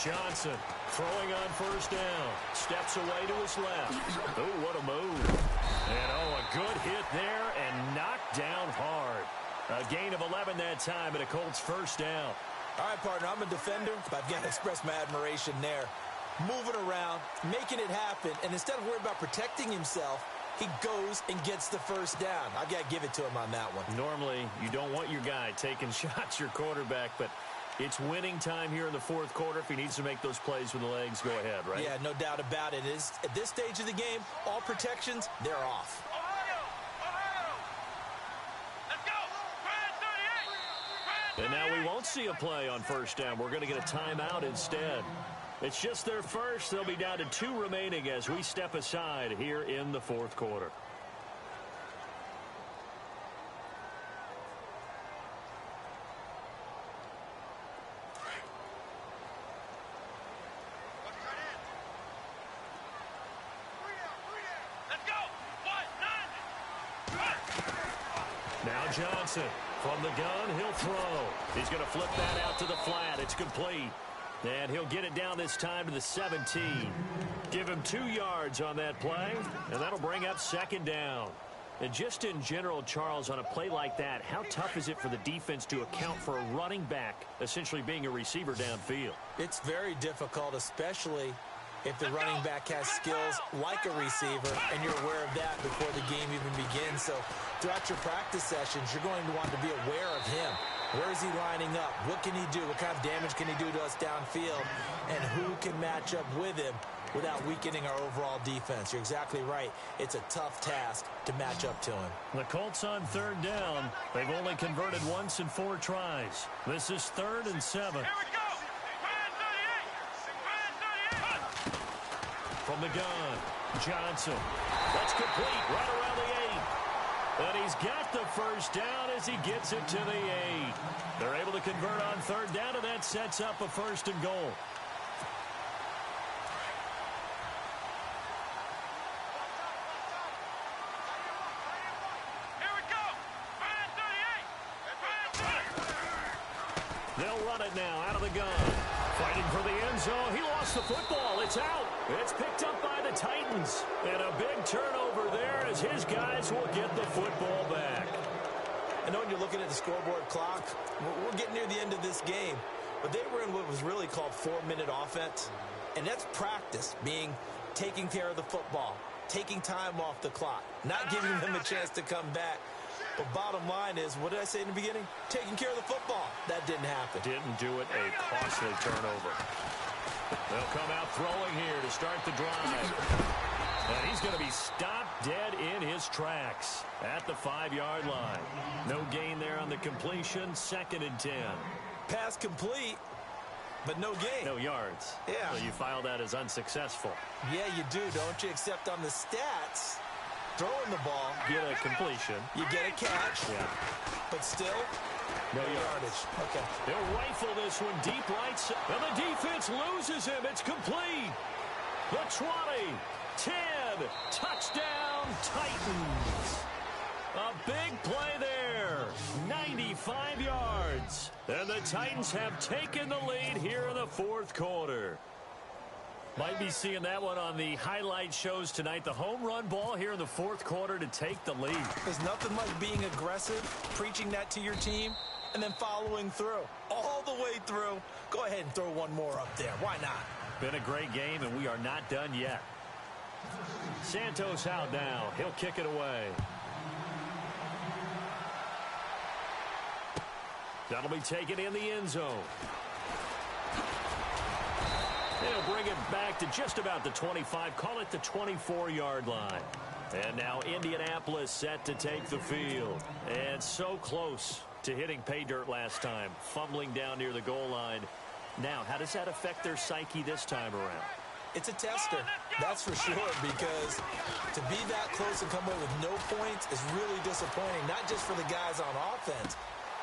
Johnson throwing on first down. Steps away to his left. Oh, what a move. And, a good hit there and knocked down hard. A gain of 11 that time and a Colts first down. All right, partner, I'm a defender, but I've got to express my admiration there. Moving around, making it happen, and instead of worrying about protecting himself, he goes and gets the first down. I've got to give it to him on that one. Normally, you don't want your guy taking shots, your quarterback, but it's winning time here in the fourth quarter. If he needs to make those plays with the legs, go ahead, right? Yeah, no doubt about it. At this stage of the game, all protections, they're off. And now we won't see a play on first down. We're going to get a timeout instead. It's just their first. They'll be down to 2 remaining as we step aside here in the fourth quarter. Now Johnson from the gun, he'll throw. He's going to flip that out to the flat. It's complete. And he'll get it down this time to the 17. Give him 2 yards on that play, and that'll bring up second down. And just in general, Charles, on a play like that, how tough is it for the defense to account for a running back essentially being a receiver downfield? It's very difficult, especially if the running back has skills like a receiver, and you're aware of that before the game even begins. So throughout your practice sessions, you're going to want to be aware of him. Where is he lining up? What can he do? What kind of damage can he do to us downfield? And who can match up with him without weakening our overall defense? You're exactly right. It's a tough task to match up to him. The Colts on third down. They've only converted once in 4 tries. This is 3rd and 7. Here we go. From the gun, Johnson. That's complete right around the 8. And he's got the first down as he gets it to the 8. They're able to convert on third down, and that sets up a 1st and goal. Here we go. 38. They'll run it now out of the gun. Fighting for the end zone. He lost the football. It's out. It's picked up by the Titans. And a big turnover there as his guys will get the football back. I know when you're looking at the scoreboard clock, we're getting near the end of this game. But they were in what was really called 4-minute offense. And that's practice, being taking care of the football, taking time off the clock, not giving them a chance to come back. But bottom line is, what did I say in the beginning? Taking care of the football. That didn't happen. Didn't do it. A costly turnover. They'll come out throwing here to start the drive. And he's going to be stopped dead in his tracks at the 5-yard line. No gain there on the completion. 2nd and 10. Pass complete, but no gain. No yards. Yeah. So you file that as unsuccessful. Yeah, you do, don't you? Except on the stats, throwing the ball, Get a completion. you get a catch, Yeah. but still, No no yards. yardage. Okay. They'll rifle this one deep right side. And the defense loses him. It's complete. The 20, 10, touchdown Titans. A big play there. 95 yards. And the Titans have taken the lead here in the fourth quarter. Might be seeing that one on the highlight shows tonight. The home run ball here in the fourth quarter to take the lead. There's nothing like being aggressive, preaching that to your team, and then following through. All the way through. Go ahead and throw one more up there. Why not? Been a great game, and we are not done yet. Santos out now. He'll kick it away. That'll be taken in the end zone. They'll bring it back to just about the 25. Call it the 24-yard line. And now Indianapolis set to take the field. And so close to hitting pay dirt last time, fumbling down near the goal line. Now, how does that affect their psyche this time around? It's a tester, that's for sure, because to be that close and come away with no points is really disappointing, not just for the guys on offense,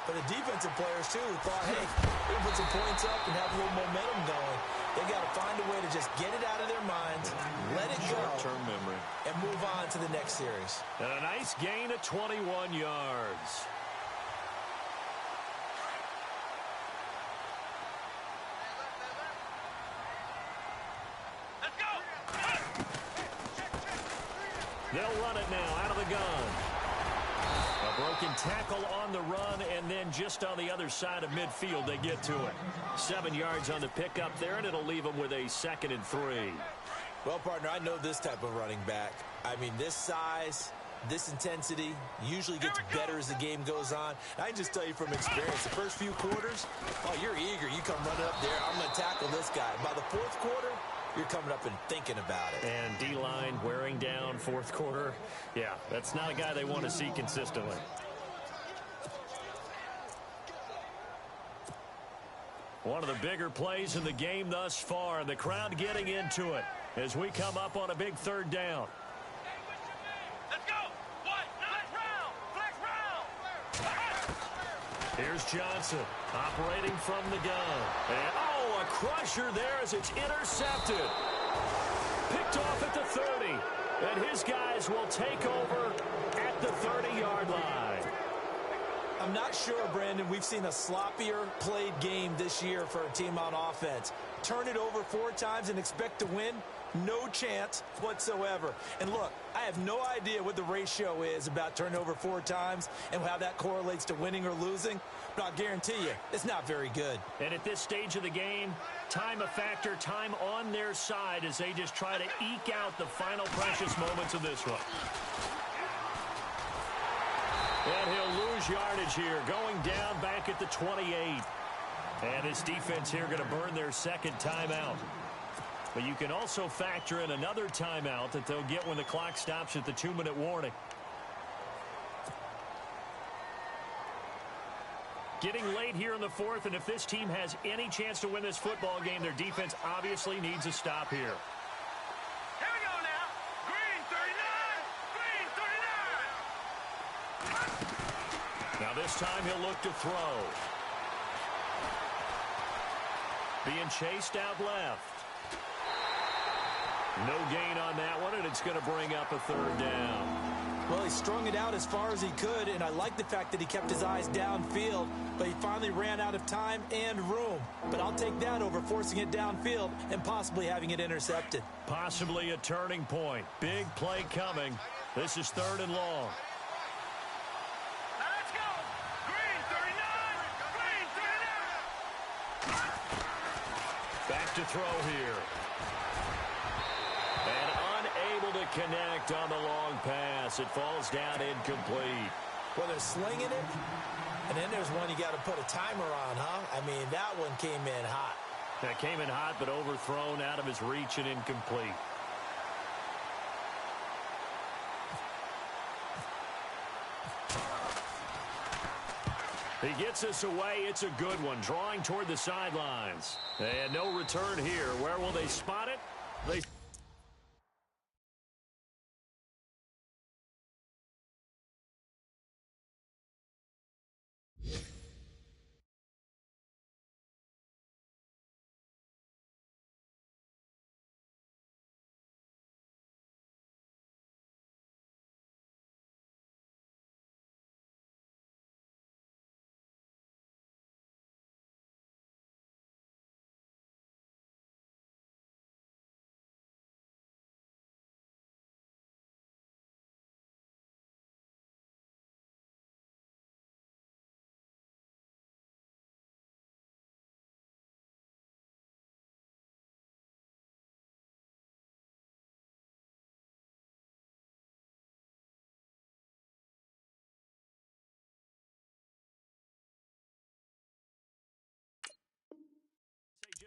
but the defensive players, too, who thought, hey, we can put some points up and have a little momentum going. They got to find a way to just get it out of their minds, let it go, short-term memory, and move on to the next series. And a nice gain of 21 yards. They'll run it now out of the gun. A broken tackle on the run, and then just on the other side of midfield, they get to it. 7 yards on the pickup there, and it'll leave them with a 2nd and 3. Well, partner, I know this type of running back. I mean, this size, this intensity usually gets better as the game goes on. I can just tell you from experience, the first few quarters, oh, you're eager. You come running up there, I'm going to tackle this guy. By the 4th quarter, you're coming up and thinking about it. And D-line wearing down 4th quarter. Yeah, that's not a guy they want to see consistently. One of the bigger plays in the game thus far, and the crowd getting into it as we come up on a big 3rd down. Let's go. What? Flex round. Here's Johnson operating from the gun. And, oh, a crusher there as it's intercepted. Picked off at the 30. And his guys will take over at the 30-yard line. I'm not sure, Brandon, we've seen a sloppier played game this year for a team on offense. Turn it over 4 times and expect to win? No chance whatsoever. And look, I have no idea what the ratio is about turning over 4 times and how that correlates to winning or losing, but I'll guarantee you, it's not very good. And at this stage of the game, time a factor, time on their side as they just try to eke out the final precious moments of this one. And he'll lose yardage here, going down back at the 28. And his defense here going to burn their 2nd timeout. But you can also factor in another timeout that they'll get when the clock stops at the 2-minute warning. Getting late here in the 4th, and if this team has any chance to win this football game, their defense obviously needs a stop here. Here we go now. Green 39. Now this time he'll look to throw. Being chased out left. No gain on that one, and it's going to bring up a 3rd down. Well, he strung it out as far as he could, and I like the fact that he kept his eyes downfield, but he finally ran out of time and room. But I'll take that over forcing it downfield and possibly having it intercepted. Possibly a turning point. Big play coming. This is 3rd and long. Now let's go. Green 39. Green 39. Back to throw here. And unable to connect on the long pass. It falls down incomplete. Well, they're slinging it, and then there's one you got to put a timer on, huh? I mean, that one came in hot. That came in hot, but overthrown, out of his reach, and incomplete. He gets us away. It's a good one, drawing toward the sidelines. And no return here. Where will they spot it? They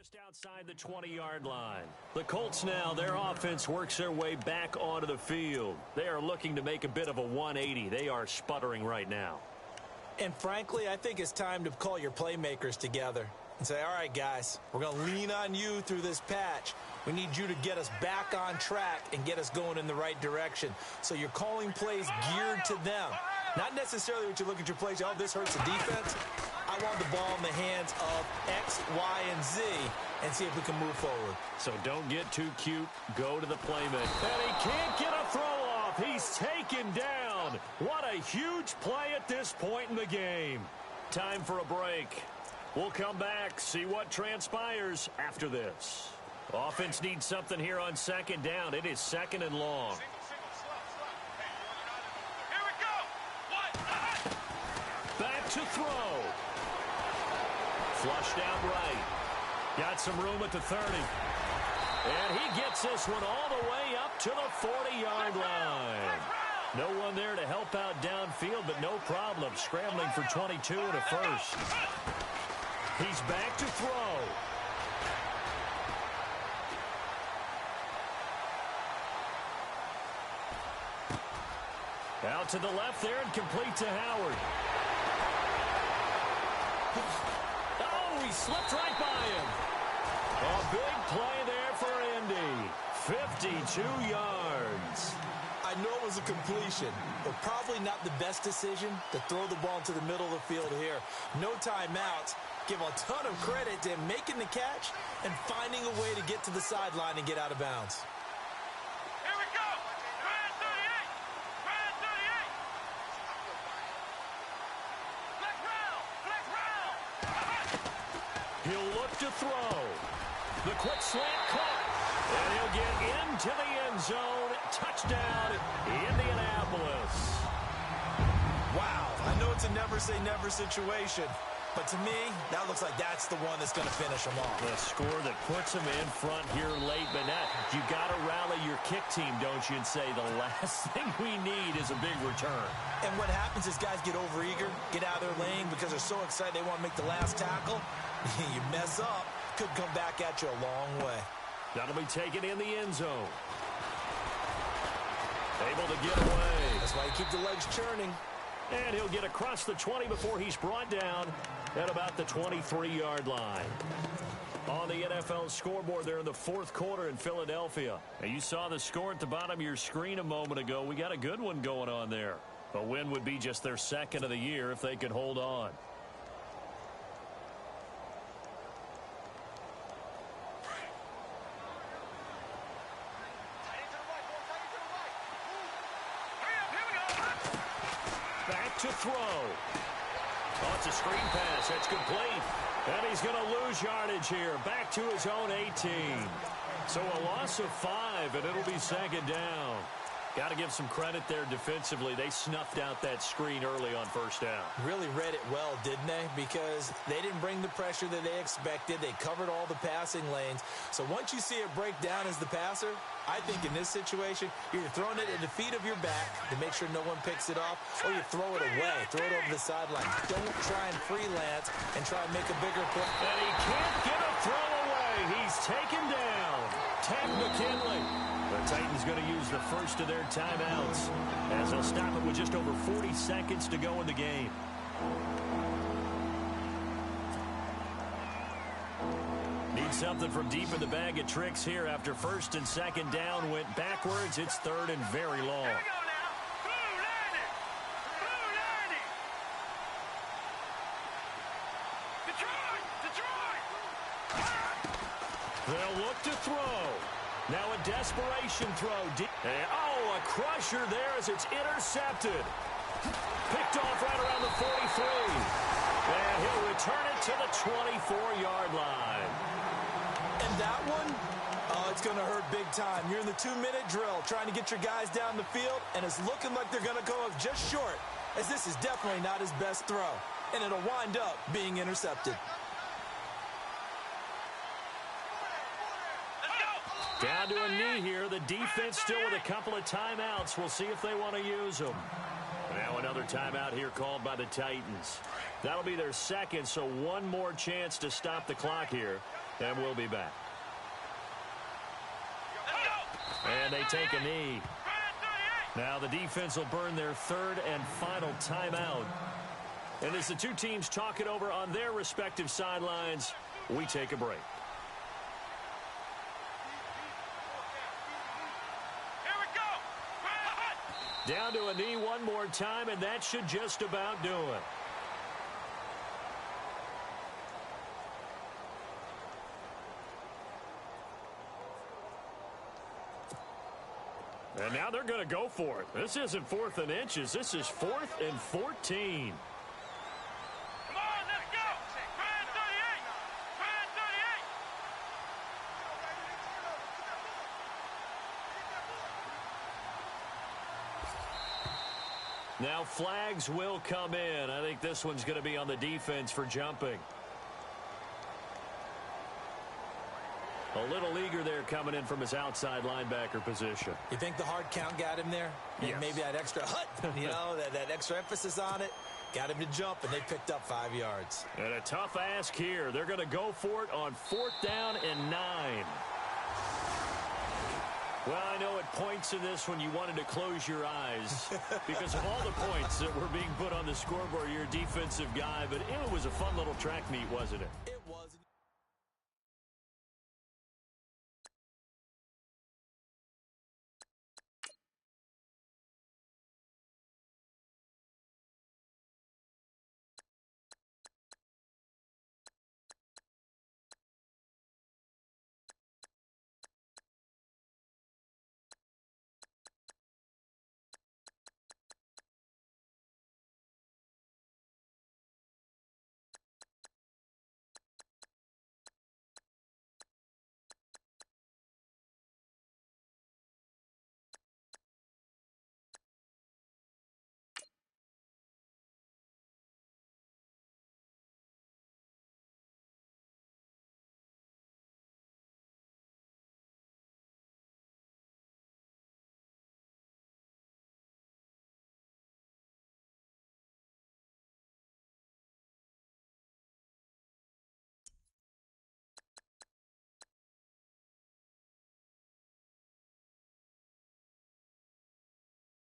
Just outside the 20-yard line. The Colts now, their offense works their way back onto the field. They are looking to make a bit of a 180. They are sputtering right now. And frankly, I think it's time to call your playmakers together and say, all right, guys, we're going to lean on you through this patch. We need you to get us back on track and get us going in the right direction. So you're calling plays geared to them. Not necessarily what you look at your plays, oh, this hurts the defense. I want the ball in the hands of X, Y, and Z and see if we can move forward. So don't get too cute. Go to the playmaker. And he can't get a throw off. He's taken down. What a huge play at this point in the game. Time for a break. We'll come back, see what transpires after this. Offense needs something here on second down. It is second and long. Here we go. Back to throw. Flushed out right. Got some room at the 30. And he gets this one all the way up to the 40-yard line. No one there to help out downfield, but no problem. Scrambling for 22 and a first. He's back to throw. Out to the left there and complete to Howard. Oh, he slipped right by him. A big play there for Indy. 52 yards. I know it was a completion, but probably not the best decision to throw the ball into the middle of the field here. No timeouts. Give a ton of credit to him making the catch and finding a way to get to the sideline and get out of bounds. Here we go. Brand 38. Brand 38. Flex round. He'll look to throw. The quick slant caught. And he'll get into the end zone. Touchdown, Indianapolis. Wow, I know it's a never-say-never situation, but to me, that looks like that's the one that's going to finish them off. The score that puts them in front here late, but now you got to rally your kick team, don't you, and say the last thing we need is a big return. And what happens is guys get overeager, get out of their lane because they're so excited they want to make the last tackle. You mess up, could come back at you a long way. That'll be taken in the end zone. Able to get away. That's why you keep the legs churning. And he'll get across the 20 before he's brought down at about the 23-yard line. On the NFL scoreboard there in the fourth quarter in Philadelphia. Now you saw the score at the bottom of your screen a moment ago. We got a good one going on there. A win would be just their second of the year if they could hold on. Back to throw. Oh, it's a screen pass. That's complete. And he's going to lose yardage here. Back to his own 18. So a loss of 5, and it'll be second down. Got to give some credit there defensively. They snuffed out that screen early on first down. Really read it well, didn't they? Because they didn't bring the pressure that they expected. They covered all the passing lanes. So once you see it break down as the passer, I think in this situation, you're throwing it at the feet of your back to make sure no one picks it off, or you throw it away, throw it over the sideline. Don't try and freelance and try and make a bigger play. And he can't get a throw away. He's taken down. Ted McKinley. The Titans going to use the first of their timeouts as they'll stop it with just over 40 seconds to go in the game. Need something from deep in the bag of tricks here after first and second down went backwards. It's third and very long. Here we go now. Blue landing. Blue landing. Detroit. Detroit. They'll look to throw. Now a desperation throw. And, oh, a crusher there as it's intercepted. Picked off right around the 43. And he'll return it to the 24-yard line. And that one, oh, it's going to hurt big time. You're in the 2-minute drill trying to get your guys down the field, and it's looking like they're going to go up just short, as this is definitely not his best throw. And it'll wind up being intercepted. Down to a knee here. The defense still with a couple of timeouts. We'll see if they want to use them. Now another timeout here called by the Titans. That'll be their second, so one more chance to stop the clock here. And we'll be back. And they take a knee. Now the defense will burn their third and final timeout. And as the two teams talk it over on their respective sidelines, we take a break. Here we go. Down to a knee one more time, and that should just about do it. And now they're going to go for it. This isn't 4th and inches. This is 4th and 14. Come on, let's go. Grand 38. Grand 38. Now flags will come in. I think this one's going to be on the defense for jumping. A little eager there coming in from his outside linebacker position. You think the hard count got him there? Yes. Maybe that extra that extra emphasis on it got him to jump, and they picked up 5 yards. And a tough ask here. They're going to go for it on 4th down and 9. Well, I know at points in this when you wanted to close your eyes because of all the points that were being put on the scoreboard, you're a defensive guy, but it was a fun little track meet, wasn't it?